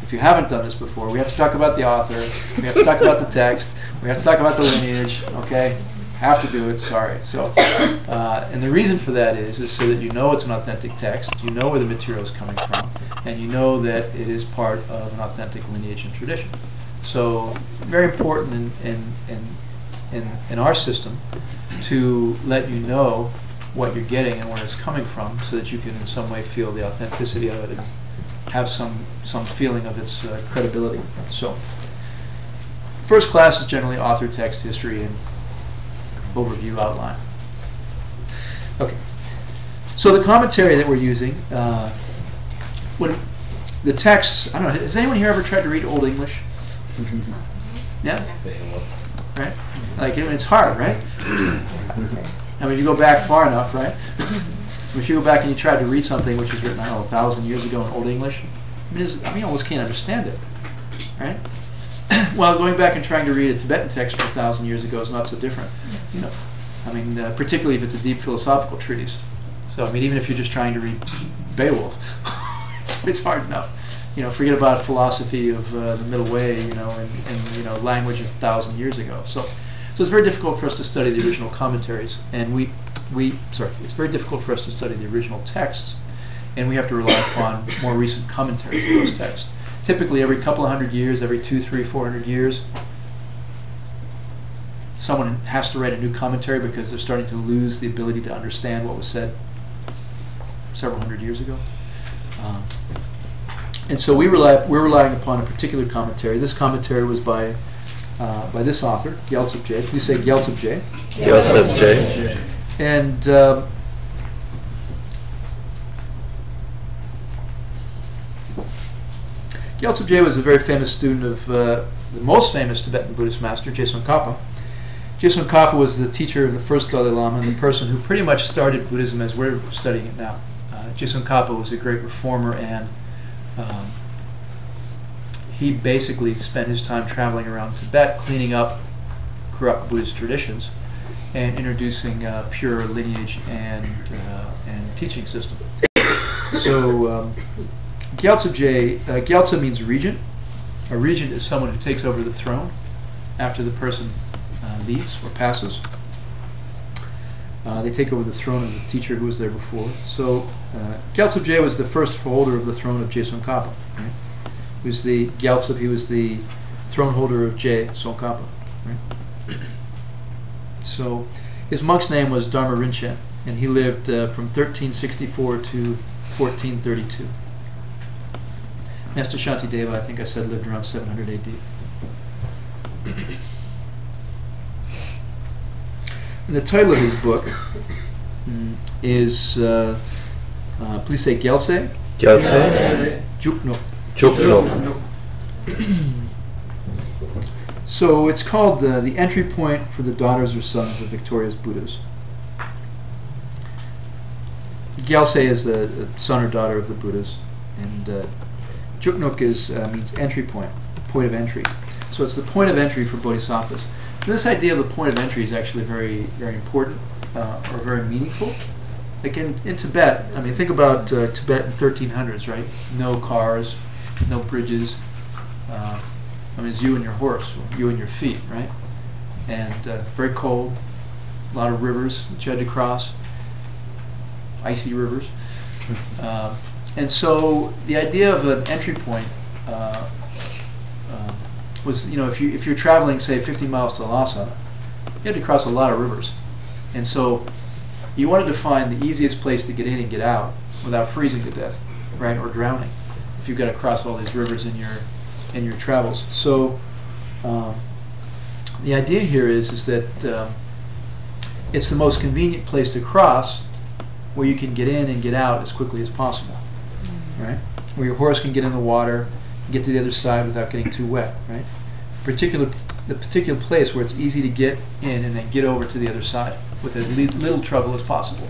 If you haven't done this before, we have to talk about the author, we have to talk about the text, we have to talk about the lineage, okay? Have to do it, sorry. So, and the reason for that is so that you know it's an authentic text, you know where the material is coming from, and you know that it is part of an authentic lineage and tradition. So, very important in our system to let you know what you're getting and where it's coming from, so that you can in some way feel the authenticity of it and have some feeling of its credibility. So, first class is generally author, text, history, and overview outline. Okay, so the commentary that we're using, when the text, I don't know, has anyone here ever tried to read Old English? Yeah? Right? Like, it's hard, right? I mean, you go back far enough, right? If you go back and you try to read something which was written, I don't know, 1,000 years ago in Old English, you almost can't understand it, right? While going back and trying to read a Tibetan text from 1,000 years ago is not so different, you know. I mean, particularly if it's a deep philosophical treatise. So, I mean, even if you're just trying to read Beowulf, it's hard enough. You know, forget about philosophy of the Middle Way, you know, and you know, language of 1,000 years ago. So it's very difficult for us to study the original commentaries, and it's very difficult for us to study the original texts, and we have to rely upon more recent commentaries of those texts. Typically, every couple of hundred years, every 200, 300, 400 years, someone has to write a new commentary because they're starting to lose the ability to understand what was said several hundred years ago. And so we're relying upon a particular commentary. This commentary was by this author, Gyaltsab Je. Please say Gyaltsab Je. Gyaltsab Je. And Gyaltsab Je was a very famous student of the most famous Tibetan Buddhist master, Je Tsongkhapa. Je Tsongkhapa was the teacher of the first Dalai Lama and the person who pretty much started Buddhism as we're studying it now. Je Tsongkhapa was a great reformer, and he basically spent his time traveling around Tibet, cleaning up corrupt Buddhist traditions and introducing pure lineage and teaching system. So Gyaltsab Je, Gyaltsab means regent. A regent is someone who takes over the throne after the person leaves or passes. They take over the throne of the teacher who was there before. So Gyaltsab Je was the first holder of the throne of Je Tsongkhapa. Right? He was the Gyaltsab. He was the throne holder of Je Tsongkhapa. Right? So his monk's name was Dharma Rinchen, and he lived from 1364 to 1432. Master Shantideva, I think I said, lived around 700 AD. And the title of his book is, please say Gyaltse. Gyaltse. Jukno. Jukno. So it's called the entry point for the daughters or sons of victorious Buddhas. Gyaltse is the son or daughter of the Buddhas, and Juknuk means entry point, point of entry. So it's the point of entry for bodhisattvas. So this idea of the point of entry is actually very, very important or very meaningful. Like in Tibet, I mean, think about Tibet in 1300s, right? No cars, no bridges. I mean, it's you and your horse, or you and your feet, right? And very cold, a lot of rivers that you had to cross, icy rivers. And so the idea of an entry point was, you know, if you're traveling, say, 50 miles to Lhasa, you had to cross a lot of rivers. And so you wanted to find the easiest place to get in and get out without freezing to death, right, or drowning, if you've got to cross all these rivers in your travels. So the idea here is that it's the most convenient place to cross, where you can get in and get out as quickly as possible, right? Where your horse can get in the water, get to the other side without getting too wet, right? The particular place where it's easy to get in and then get over to the other side with as little trouble as possible,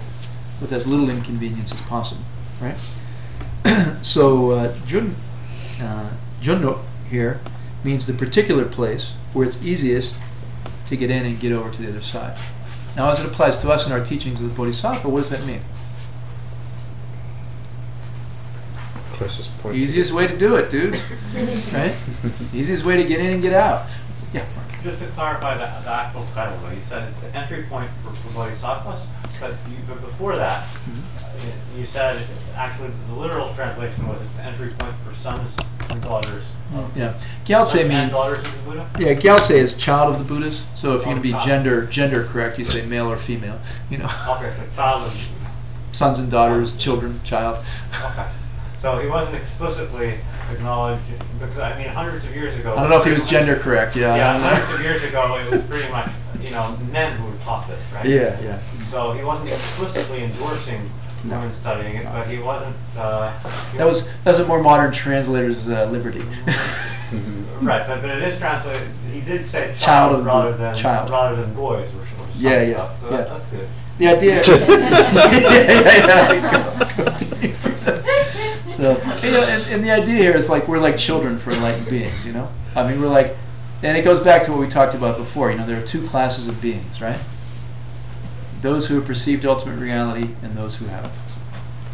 with as little inconvenience as possible, right? So Junnuk here means the particular place where it's easiest to get in and get over to the other side. Now, as it applies to us in our teachings of the Bodhisattva, what does that mean? Closest point. Easiest way to do it, dudes. Right? Easiest way to get in and get out. Yeah. Just to clarify the actual title, though, you said it's the entry point for bodhisattvas, but before that, you said actually the literal translation was it's the entry point for sons and daughters. Yeah. Gyaltse means daughters of the Buddha? Yeah, Gyaltse is child of the Buddhas. So if you're going to be gender correct, you say male or female. You know. Okay, so child of sons and daughters, children, child. Okay. So he wasn't explicitly acknowledged, because I mean, hundreds of years ago. I don't know if he was gender correct. Yeah. Yeah, hundreds of years ago, it was pretty much, you know, men who taught this, right? Yeah, yeah. So he wasn't explicitly endorsing women studying it, but he wasn't. That was a more modern translator's liberty. Right, but it is translated. He did say Child of rather than boys, which yeah. stuff, so that's good. The idea. So, you know, and the idea here is like we're like children for enlightened beings, you know? I mean, we're like, and it goes back to what we talked about before, you know, there are two classes of beings, right? Those who have perceived ultimate reality and those who haven't.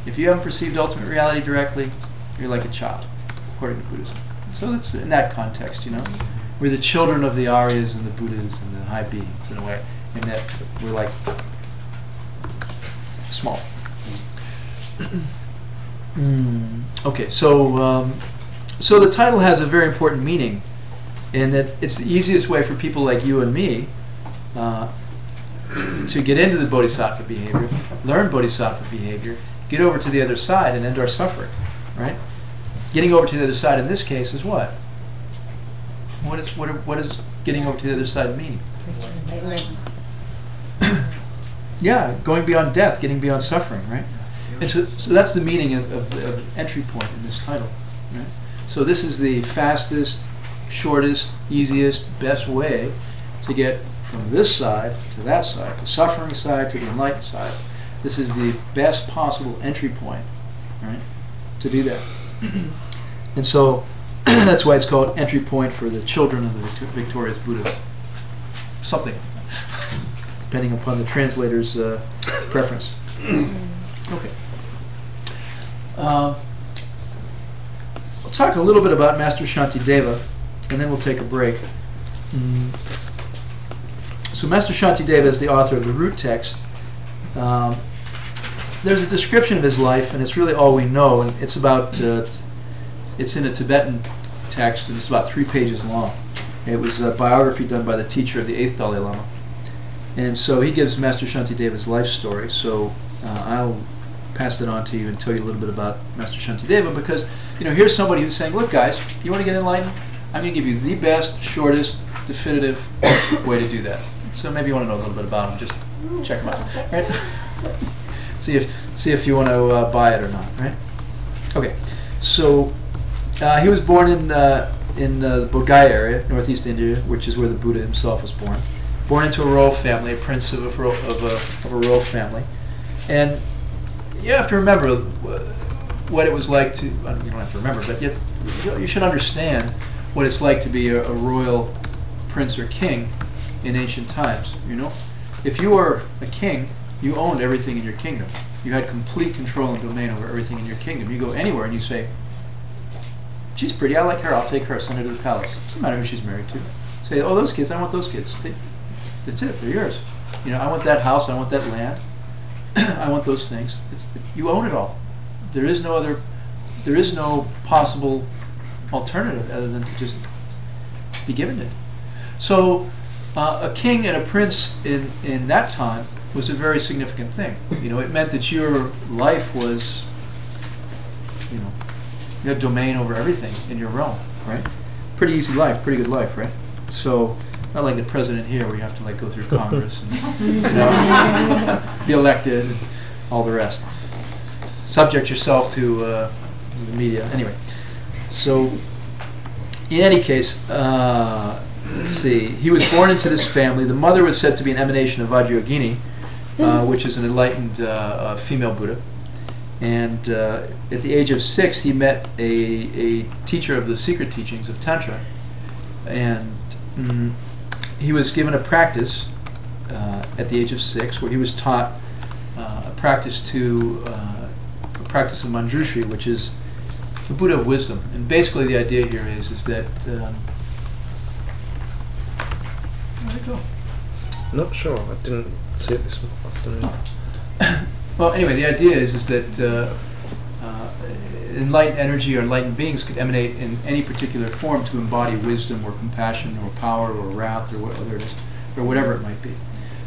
If you haven't perceived ultimate reality directly, you're like a child, according to Buddhism. So that's in that context, you know? We're the children of the Aryas and the Buddhas and the high beings, in a way, in that we're like small. Okay, so so the title has a very important meaning, in that it's the easiest way for people like you and me to get into the Bodhisattva behavior, learn Bodhisattva behavior, get over to the other side and end our suffering, right? Getting over to the other side in this case is what? What is getting over to the other side mean? Yeah, going beyond death, getting beyond suffering, right? And so that's the meaning of the entry point in this title, right? So this is the fastest, shortest, easiest, best way to get from this side to that side, the suffering side to the enlightened side. This is the best possible entry point, right, to do that. And so that's why it's called entry point for the children of the victorious Buddha. Something, depending upon the translator's preference. Okay. We'll talk a little bit about Master Shantideva, and then we'll take a break. So Master Shantideva is the author of the root text. There's a description of his life, and it's really all we know. And it's about it's in a Tibetan text, and it's about 3 pages long. It was a biography done by the teacher of the 8th Dalai Lama, and so he gives Master Shantideva's life story. So I'll pass it on to you and tell you a little bit about Master Shantideva, because you know, here's somebody who's saying, look guys, you want to get enlightened? I'm going to give you the best, shortest, definitive way to do that. So maybe you want to know a little bit about him. Just check him out, right? see if you want to buy it or not, right? Okay, so he was born in the Bodh Gaya area, northeast India, which is where the Buddha himself was born. Born into a royal family, a prince of a royal family, and you have to remember what it was like to. You don't have to remember, but yet you should understand what it's like to be a royal prince or king in ancient times. You know, if you were a king, you owned everything in your kingdom. You had complete control and domain over everything in your kingdom. You go anywhere and you say, she's pretty, I like her, I'll take her, send her to the palace. Doesn't matter who she's married to. Say, oh, those kids, I want those kids. That's it, they're yours. You know, I want that house, I want that land, I want those things. You own it all. There is no possible alternative other than to just be given it. So a king and a prince in that time was a very significant thing. You know, it meant that your life was, you know, you had domain over everything in your realm, right? Pretty easy life, pretty good life, right? So not like the president here, where you have to like go through Congress and you know, be elected and all the rest. Subject yourself to the media. Anyway, so in any case, let's see. He was born into this family. The mother was said to be an emanation of Vajrayogini, which is an enlightened female Buddha. And at the age of 6, he met a teacher of the secret teachings of Tantra, and he was given a practice at the age of 6, where he was taught a practice of Manjushri, which is the Buddha of wisdom. And basically, the idea here is that where'd it go? Not sure. I didn't see it this afternoon. Well, anyway, the idea is that enlightened energy or enlightened beings could emanate in any particular form to embody wisdom or compassion or power or wrath or whatever it is, or whatever it might be.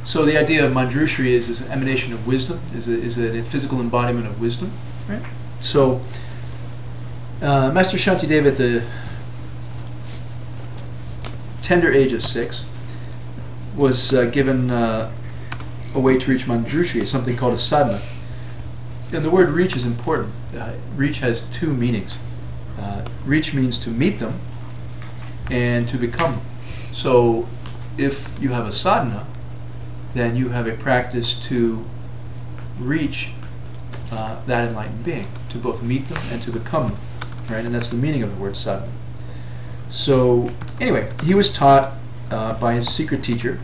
So the idea of Manjushri is an emanation of wisdom, is a physical embodiment of wisdom, right? So Master Shantideva, at the tender age of 6, was given a way to reach Manjushri, something called a sadhana. And the word reach is important. Reach has 2 meanings. Reach means to meet them and to become them. So if you have a sadhana, then you have a practice to reach that enlightened being, to both meet them and to become them, right? And that's the meaning of the word sadhana. So anyway, he was taught by his secret teacher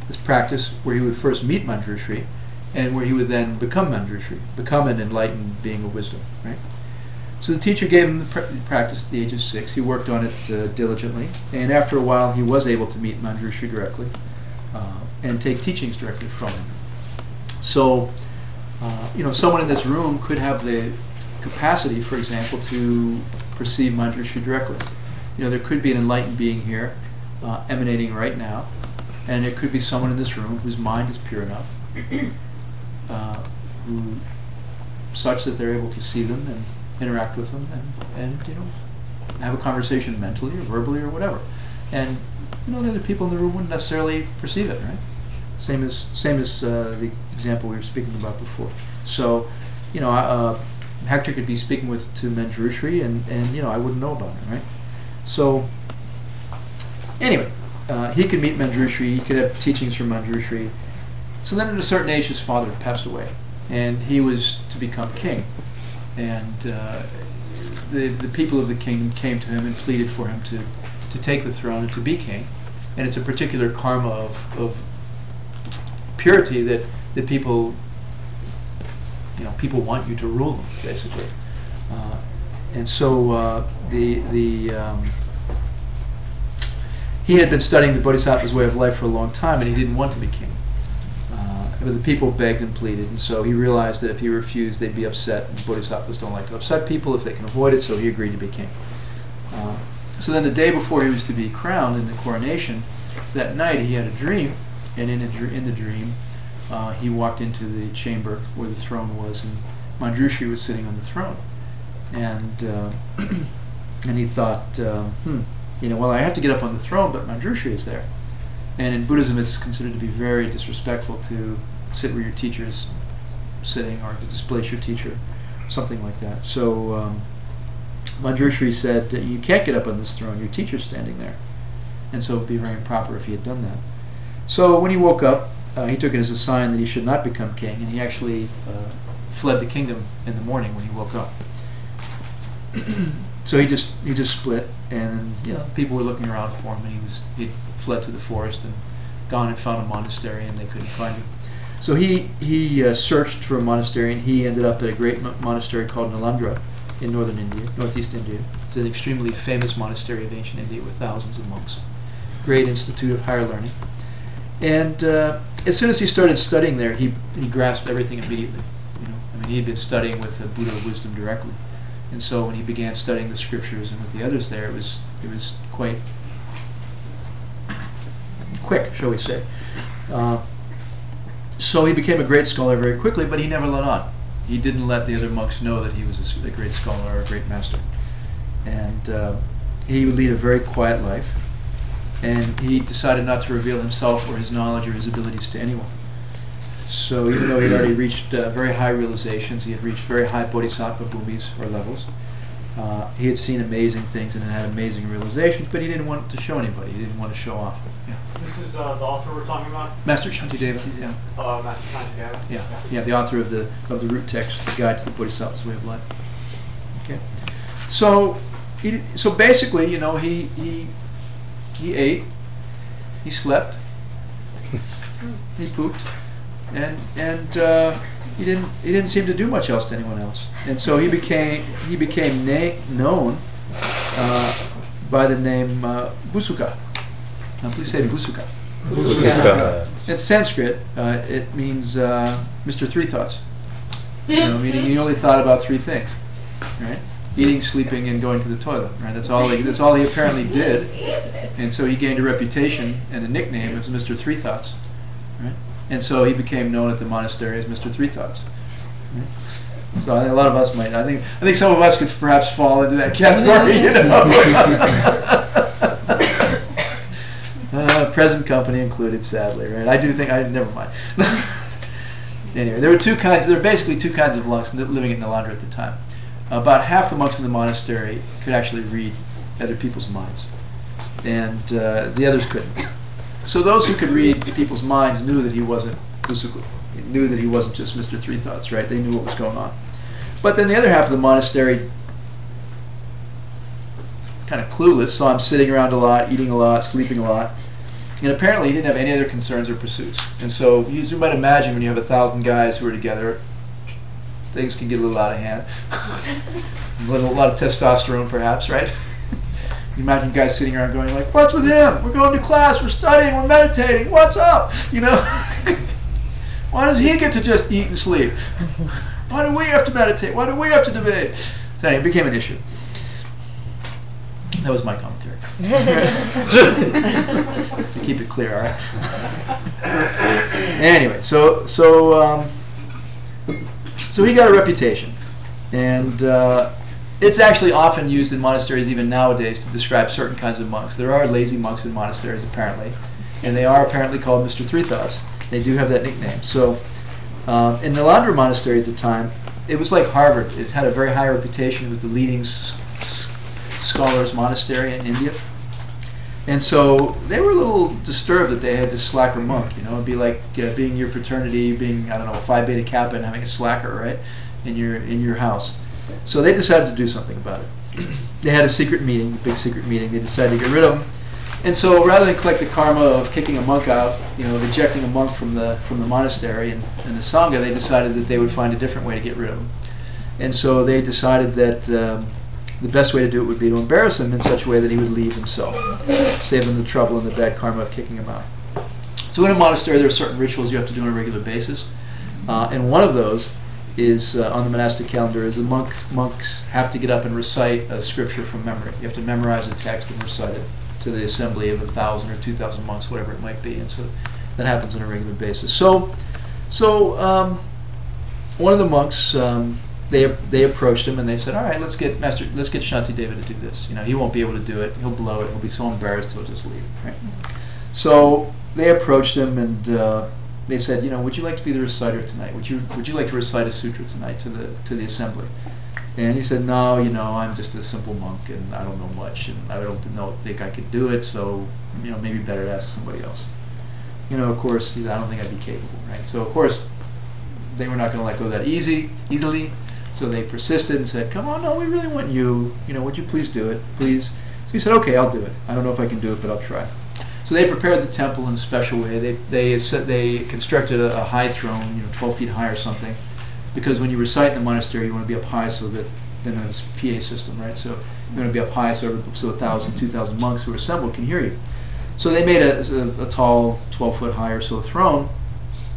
this practice where he would first meet Manjushri and where he would then become Manjushri, become an enlightened being of wisdom, right? So the teacher gave him the practice at the age of 6. He worked on it diligently, and after a while he was able to meet Manjushri directly and take teachings directly from him. So, someone in this room could have the capacity, for example, to perceive Manjushri directly. There could be an enlightened being here emanating right now, and it could be someone in this room whose mind is pure enough, such that they're able to see them and interact with them and have a conversation mentally or verbally or whatever. And the other people in the room wouldn't necessarily perceive it, right? Same as the example we were speaking about before. So, Hector could be speaking to Manjushri, and I wouldn't know about it, right? So, anyway, he could meet Manjushri, he could have teachings from Manjushri. So then at a certain age his father had passed away, and he was to become king. And the people of the kingdom came to him and pleaded for him to take the throne and to be king. And it's a particular karma of purity that people want you to rule them, basically. And so he had been studying the Bodhisattva's way of life for a long time, and he didn't want to be king. But the people begged and pleaded, and so he realized that if he refused, they'd be upset, and Bodhisattvas don't like to upset people if they can avoid it, so he agreed to be king. So then the day before he was to be crowned in the coronation, that night he had a dream, and in the dream he walked into the chamber where the throne was, and Manjushri was sitting on the throne. And he thought, well, I have to get up on the throne, but Manjushri is there. And in Buddhism, it's considered to be very disrespectful to sit where your teacher is sitting or to displace your teacher, something like that. So Manjushri said, you can't get up on this throne, your teacher's standing there. And so it would be very improper if he had done that. So when he woke up, he took it as a sign that he should not become king, and he actually fled the kingdom in the morning when he woke up. So he just split, and people were looking around for him, and he fled to the forest and gone and found a monastery, and they couldn't find him. So he searched for a monastery, and he ended up at a great monastery called Nalandra in northern India, northeast India. It's an extremely famous monastery of ancient India with thousands of monks. Great institute of higher learning. And as soon as he started studying there, he grasped everything immediately. He had been studying with the Buddha of wisdom directly. And so when he began studying the scriptures and with the others there, it was quite quick, shall we say. So he became a great scholar very quickly, but he never let on. He didn't let the other monks know that he was a great scholar or a great master. And he would lead a very quiet life. And he decided not to reveal himself or his knowledge or his abilities to anyone. So even though he had already reached very high realizations, he had reached very high bodhisattva bhumis or levels, he had seen amazing things and had amazing realizations, but he didn't want to show anybody. He didn't want to show off. Yeah. This is the author we're talking about? Master Shantideva. Yeah. Master Shantideva? Yeah, the author of the root text, the Guide to the Bodhisattva's Way of Life. Okay. So basically, he ate, he slept, he pooped, and he didn't seem to do much else to anyone else. And so he became known by the name Busuka. Now please say Busuka. Busuka. In Sanskrit, it means Mr. Three Thoughts. Meaning he only thought about three things, right? Eating, sleeping, and going to the toilet. Right? That's all he apparently did, and so he gained a reputation and a nickname as Mr. Three Thoughts. Right? And so he became known at the monastery as Mr. Three Thoughts. Right? So I think a lot of us might. I think some of us could perhaps fall into that category. Present company included, sadly. Right? I do think. Never mind. Anyway, there were basically two kinds of monks living in Nalandra at the time. About half the monks in the monastery could actually read other people's minds, and the others couldn't. So those who could read people's minds knew that he wasn't knew that he wasn't just Mr. Three Thoughts, right? They knew what was going on. But then the other half of the monastery, kind of clueless, saw him sitting around a lot, eating a lot, sleeping a lot. And apparently he didn't have any other concerns or pursuits. And so, as you might imagine, when you have 1,000 guys who are together, things can get a little out of hand. a lot of testosterone, perhaps, right? You imagine guys sitting around going like, what's with him? We're going to class, we're studying, we're meditating, what's up? You know? Why does he get to just eat and sleep? Why do we have to meditate? Why do we have to debate? So anyway, it became an issue. That was my commentary. To keep it clear, all right? Anyway, so he got a reputation. And it's actually often used in monasteries even nowadays to describe certain kinds of monks. There are lazy monks in monasteries, apparently. And they are apparently called Mr. Three Thoughts. They do have that nickname. So in the Nalandra monastery at the time, it was like Harvard. It had a very high reputation. It was the leading scholars monastery in India. And so they were a little disturbed that they had this slacker monk. You know, it'd be like being your fraternity, being, I don't know, Phi Beta Kappa and having a slacker, right, in your house. So they decided to do something about it. They had a secret meeting, a big secret meeting. They decided to get rid of him. And so rather than collect the karma of kicking a monk out, you know, ejecting a monk from the monastery and the Sangha, they decided that they would find a different way to get rid of him. And so they decided that the best way to do it would be to embarrass him in such a way that he would leave himself, save him the trouble and the bad karma of kicking him out. So in a monastery, there are certain rituals you have to do on a regular basis. And one of those is, on the monastic calendar, is the monks have to get up and recite a scripture from memory. You have to memorize a text and recite it to the assembly of 1,000 or 2,000 monks, whatever it might be. And so that happens on a regular basis. So one of the monks, they approached him and they said, all right, let's get Shantideva to do this. You know, he won't be able to do it. He'll blow it. He'll be so embarrassed he'll just leave. Right? So they approached him and they said, you know, would you like to be the reciter tonight? Would you like to recite a sutra tonight to the assembly? And he said, no, you know, I'm just a simple monk and I don't know much and I don't think I could do it. So, you know, maybe better to ask somebody else. You know, of course, I don't think I'd be capable, right? So of course, they were not going to let go that easily. So they persisted and said, come on, no, we really want you. You know, would you please do it, please? So he said, okay, I'll do it. I don't know if I can do it, but I'll try. So they prepared the temple in a special way. They constructed a high throne, you know, 12 feet high or something, because when you recite in the monastery, you want to be up high so that then there's a PA system, right? So you want to be up high so 1,000, 2,000 monks who are assembled can hear you. So they made a tall, 12-foot high or so throne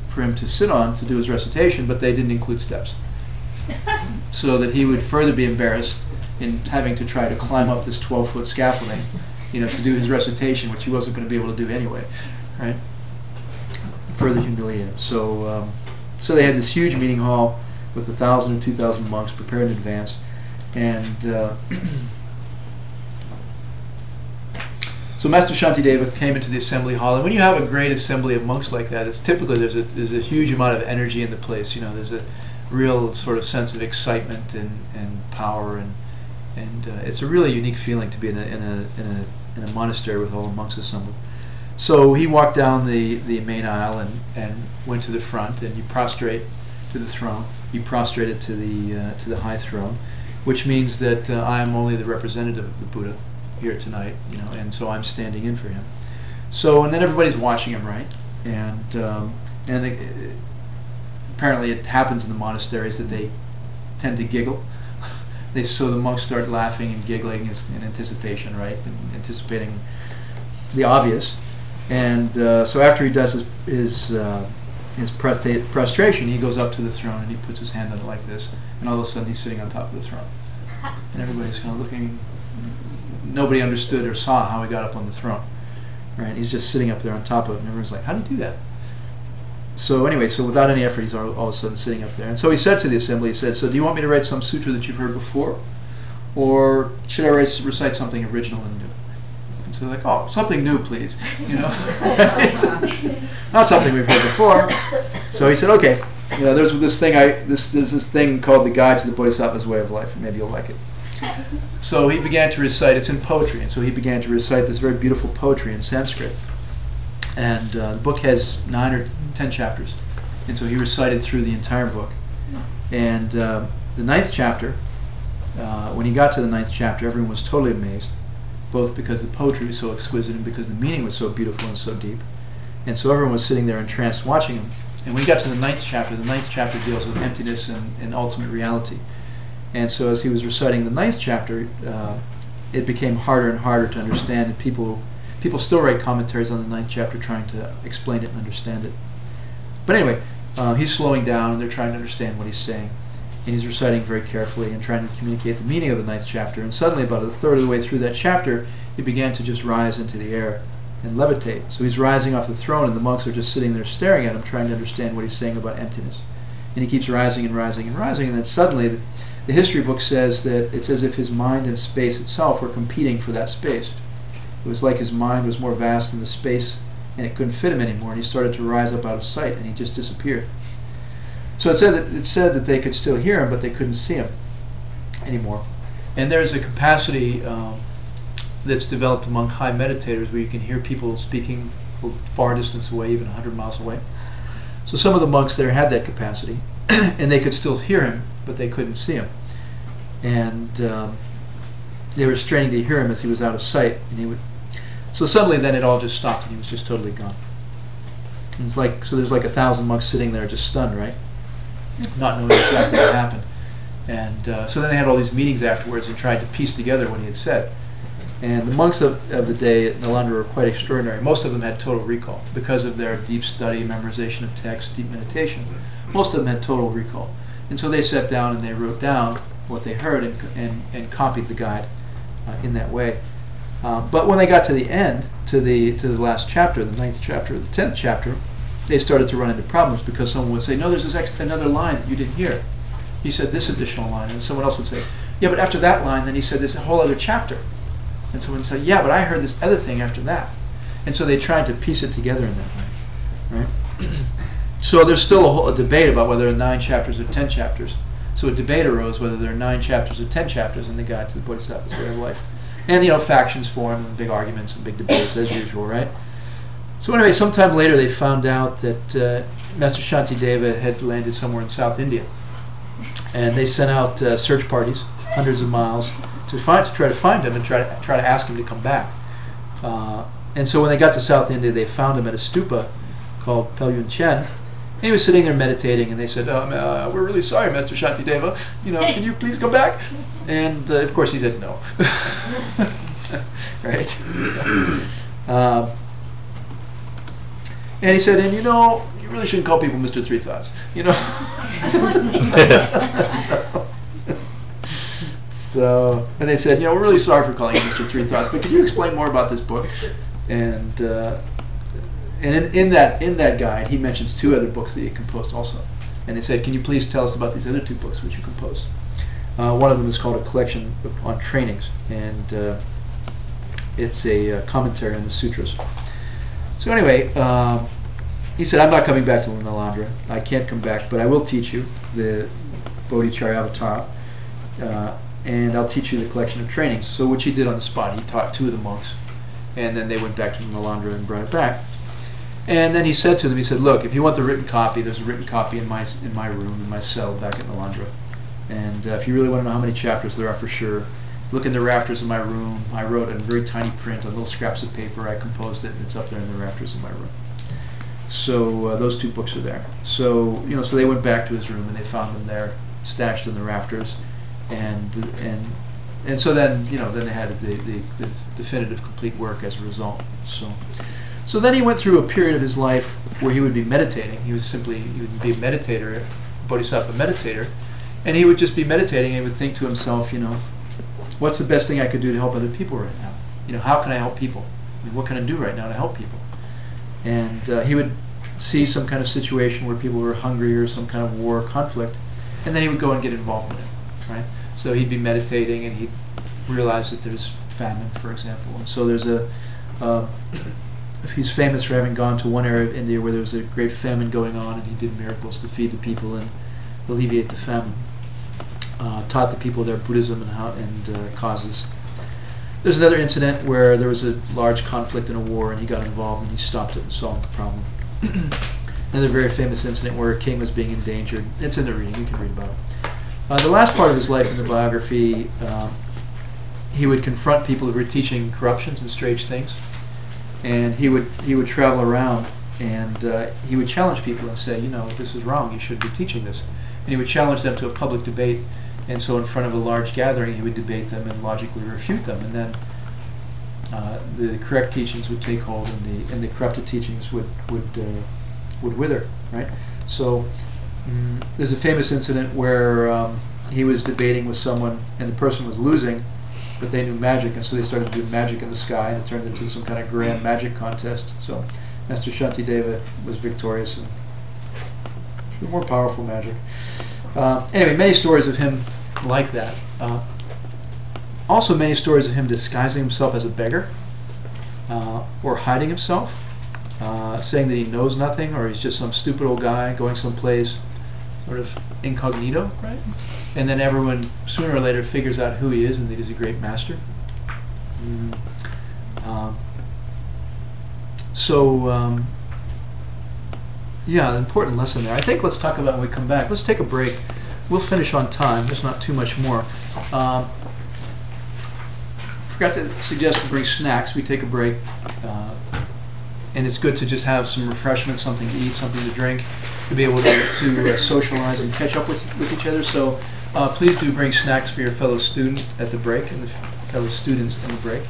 for him to sit on to do his recitation, but they didn't include steps. So that he would further be embarrassed in having to try to climb up this 12-foot scaffolding, you know, to do his recitation, which he wasn't going to be able to do anyway, right? Further humiliate him. So they had this huge meeting hall with 1,000 or 2,000 monks prepared in advance, and so Master Shantideva came into the assembly hall, and when you have a great assembly of monks like that, it's typically there's a huge amount of energy in the place. You know, there's a real sort of sense of excitement and power, and it's a really unique feeling to be in a monastery with all the monks assembled. So he walked down the main aisle and went to the front, and you prostrate to the throne. You prostrated to the high throne, which means that I am only the representative of the Buddha here tonight, you know, and so I'm standing in for him. So, and then everybody's watching him, right? And apparently it happens in the monasteries that they tend to giggle. So the monks start laughing and giggling in anticipation, right? And anticipating the obvious. And so after he does his prostration, he goes up to the throne and he puts his hand on it like this, and all of a sudden he's sitting on top of the throne. And everybody's kind of looking. Nobody understood or saw how he got up on the throne. Right? He's just sitting up there on top of it, and everyone's like, how did he do that? So anyway, so without any effort, he's all of a sudden sitting up there. And so he said to the assembly, he said, so do you want me to write some sutra that you've heard before? Or should I recite something original and new? And so they're like, oh, something new, please. You know, not something we've heard before. So he said, okay, you know, there's this thing called the Guide to the Bodhisattva's Way of Life, and maybe you'll like it. So he began to recite, it's in poetry, and so he began to recite this very beautiful poetry in Sanskrit. And the book has 9 or 10 chapters. And so he recited through the entire book. And the 9th chapter, when he got to the 9th chapter, everyone was totally amazed, both because the poetry was so exquisite and because the meaning was so beautiful and so deep. And so everyone was sitting there entranced watching him. And when he got to the 9th chapter deals with emptiness and ultimate reality. And so as he was reciting the 9th chapter, it became harder and harder to understand. And people still write commentaries on the 9th chapter trying to explain it and understand it. But anyway, he's slowing down and they're trying to understand what he's saying. And he's reciting very carefully and trying to communicate the meaning of the 9th chapter. And suddenly, about a third of the way through that chapter, he began to just rise into the air and levitate. So he's rising off the throne, and the monks are just sitting there staring at him, trying to understand what he's saying about emptiness. And he keeps rising and rising and rising, and then suddenly the history book says that it's as if his mind and space itself were competing for that space. It was like his mind was more vast than the space, and it couldn't fit him anymore, and he started to rise up out of sight, and he just disappeared. So it said that they could still hear him, but they couldn't see him anymore. And there's a capacity that's developed among high meditators where you can hear people speaking far distance away, even 100 miles away. So some of the monks there had that capacity, and they could still hear him, but they couldn't see him. And they were straining to hear him as he was out of sight, and he would. So suddenly, then it all just stopped, and he was just totally gone. And it's like, so there's like 1,000 monks sitting there just stunned, right? Not knowing exactly what happened. And so then they had all these meetings afterwards and tried to piece together what he had said. And the monks of the day at Nalanda were quite extraordinary. Most of them had total recall because of their deep study, memorization of text, deep meditation. Most of them had total recall. And so they sat down and they wrote down what they heard and copied the guide in that way. But when they got to the end, to the last chapter, the 9th chapter, the 10th chapter, they started to run into problems because someone would say, no, there's another line that you didn't hear. He said this additional line. And someone else would say, yeah, but after that line, then he said this whole other chapter. And someone would say, yeah, but I heard this other thing after that. And so they tried to piece it together in that way. Right? So there's still a debate about whether there are 9 chapters or 10 chapters. So a debate arose whether there are 9 chapters or 10 chapters in the Guide to the Bodhisattva's Way of Life. And, factions formed and big arguments and big debates as usual, right? So anyway, sometime later they found out that Master Shantideva had landed somewhere in South India. And they sent out search parties, hundreds of miles, to try to find him and try to ask him to come back. And so when they got to South India, they found him at a stupa called Pelyun Chen. And he was sitting there meditating, and they said, we're really sorry, Master Shantideva. Can you please come back? And of course he said no. Right? And he said, and you really shouldn't call people Mr. Three Thoughts. So, and they said, we're really sorry for calling you Mr. Three Thoughts, but could you explain more about this book? And in that guide, he mentions 2 other books that he composed also. And they said, can you please tell us about these other 2 books which you composed? One of them is called A Collection on Trainings, and it's a commentary on the sutras. So anyway, he said, I'm not coming back to Nalanda. I can't come back, but I will teach you the Bodhicharyavatara, and I'll teach you the collection of trainings. So which he did on the spot. He taught 2 of the monks, and then they went back to Nalanda and brought it back. And then he said to them, he said, look, if you want the written copy, there's a written copy in my room, in my cell back at Nalanda. And if you really want to know how many chapters there are for sure, look in the rafters of my room. I wrote in very tiny print on little scraps of paper. I composed it, and it's up there in the rafters of my room. So those 2 books are there. So so they went back to his room, and they found them there, stashed in the rafters, and so then then they had the definitive complete work as a result. So then he went through a period of his life where he would be meditating. He would be a meditator, a bodhisattva meditator, and he would just be meditating, and he would think to himself, what's the best thing I could do to help other people right now? How can I help people? What can I do right now to help people? And he would see some kind of situation where people were hungry or some kind of war or conflict, and then he would go and get involved in it, right? So he'd be meditating, and he'd realize that there's famine, for example. And so there's he's famous for having gone to one area of India where there was a great famine going on, and he did miracles to feed the people and alleviate the famine. Taught the people their Buddhism and causes. There's another incident where there was a large conflict in a war, and he got involved and he stopped it and solved the problem. Another very famous incident where a king was being endangered. It's in the reading, you can read about it. The last part of his life in the biography, he would confront people who were teaching corruptions and strange things, and he would travel around and he would challenge people and say, you know, this is wrong, you shouldn't be teaching this. And he would challenge them to a public debate, and so in front of a large gathering he would debate them and logically refute them, and then the correct teachings would take hold and the corrupted teachings would wither, right? So there's a famous incident where he was debating with someone and the person was losing, but they knew magic, and so they started to do magic in the sky, and it turned into some kind of grand magic contest. So Master Shantideva was victorious and more powerful magic. Anyway, many stories of him like that. Also many stories of him disguising himself as a beggar or hiding himself, saying that he knows nothing or he's just some stupid old guy going someplace sort of incognito, right? And then everyone sooner or later figures out who he is and that he's a great master. Yeah, an important lesson there. I think let's talk about when we come back. Let's take a break. We'll finish on time. There's not too much more. Forgot to suggest to bring snacks. We take a break. And it's good to just have some refreshment, something to eat, something to drink, to be able to socialize and catch up with each other. So please do bring snacks for your fellow student at the break and the fellow students in the break.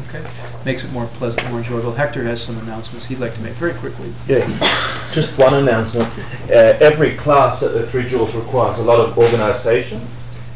Okay, makes it more pleasant, more enjoyable. Hector has some announcements he'd like to make very quickly. Yeah, just one announcement. Every class at the Three Jewels requires a lot of organisation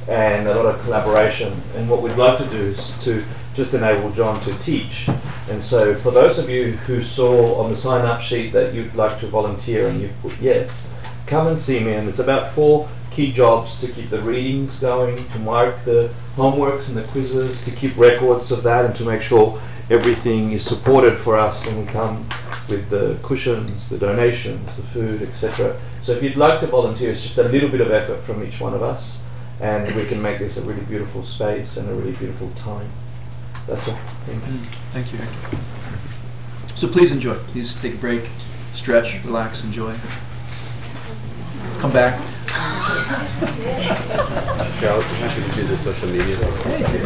and a lot of collaboration. And what we'd like to do is to just enable John to teach. And so for those of you who saw on the sign-up sheet that you'd like to volunteer and you've put yes, come and see me. And it's about 4 key jobs: to keep the readings going, to mark the homeworks and the quizzes, to keep records of that, and to make sure everything is supported for us when we come with the cushions, the donations, the food, etc. So if you'd like to volunteer, it's just a little bit of effort from each one of us, and we can make this a really beautiful space and a really beautiful time. That's all. Thanks. Thank you, Hector. So please enjoy. Please take a break, stretch, relax, enjoy. Come back. Yeah, I'll be happy to do the social media.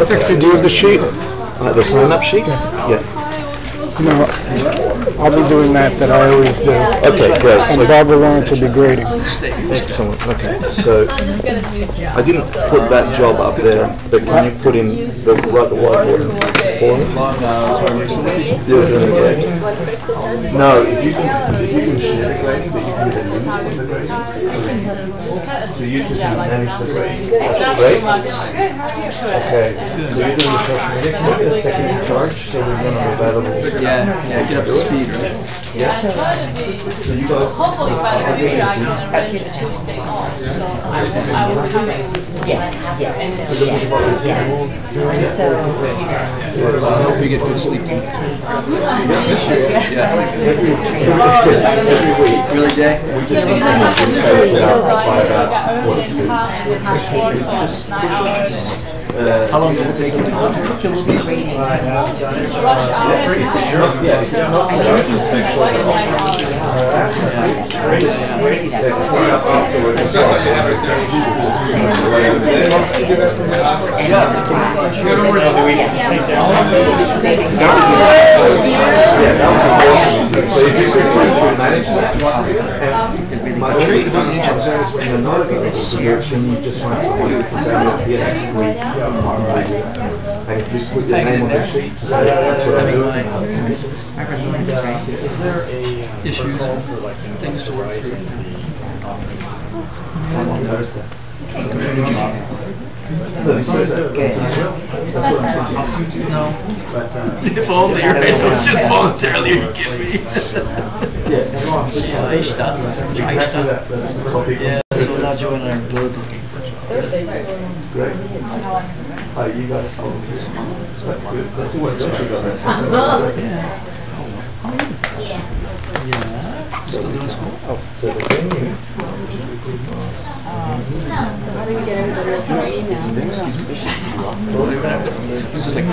Hector, do you have the sheet? The sign-up sheet? Yeah. No, I'll be doing that I always do. Okay, great. And Barbara Lawrence will be grading. Excellent. Okay, so I didn't put that job up there, but can you put in the whiteboard for me? You're doing great. No, if you can share the grading, but you can do the news on the grading. So you two can manage the grading. That's great. Okay, so you're doing the social media. Can we get a second in charge so we're going to be available? Yeah, get up to speed, right? Yeah. So you guys. Hopefully by the future I can arrange a Tuesday off, so I will come in. I hope you get good sleep tonight. Every week. Really, Jay? We just space it out by about what to do. How long did it take you to go? Yeah, if it's not set up, just make sure so if you could manage that, my only concern is when not available here, can you just find someone who can say I'm here next week? And if you put your name on the sheet, that's what I'm doing. Is there a issues, for like things to work through? I didn't notice that. No. If only you're just voluntarily give me. Yeah, so now Joe and I are both looking for a job. Great. You guys volunteer. That's good. That's what Joe got. Yeah. Still doing school? So the venue. So how do we get everybody else to email? It's just like,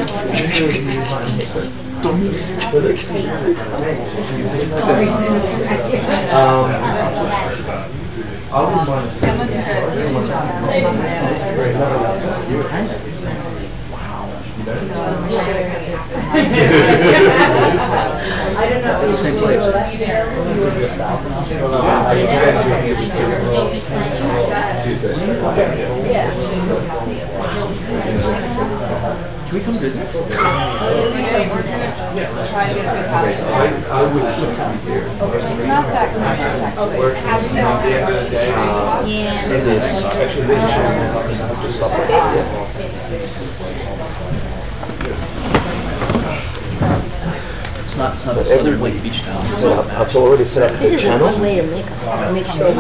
I wouldn't mind to see I went to the teaching job. I don't know. It's the same place. Can we come visit? We're gonna try to get a big house. I would put time here. It's not that complex, actually. Yeah. It is. Actually, they have to stop it. It's not the southern Lake Beach town. I've already set up the channel. way to make sure.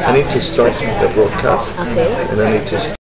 I need to start the broadcast, Okay. and I need to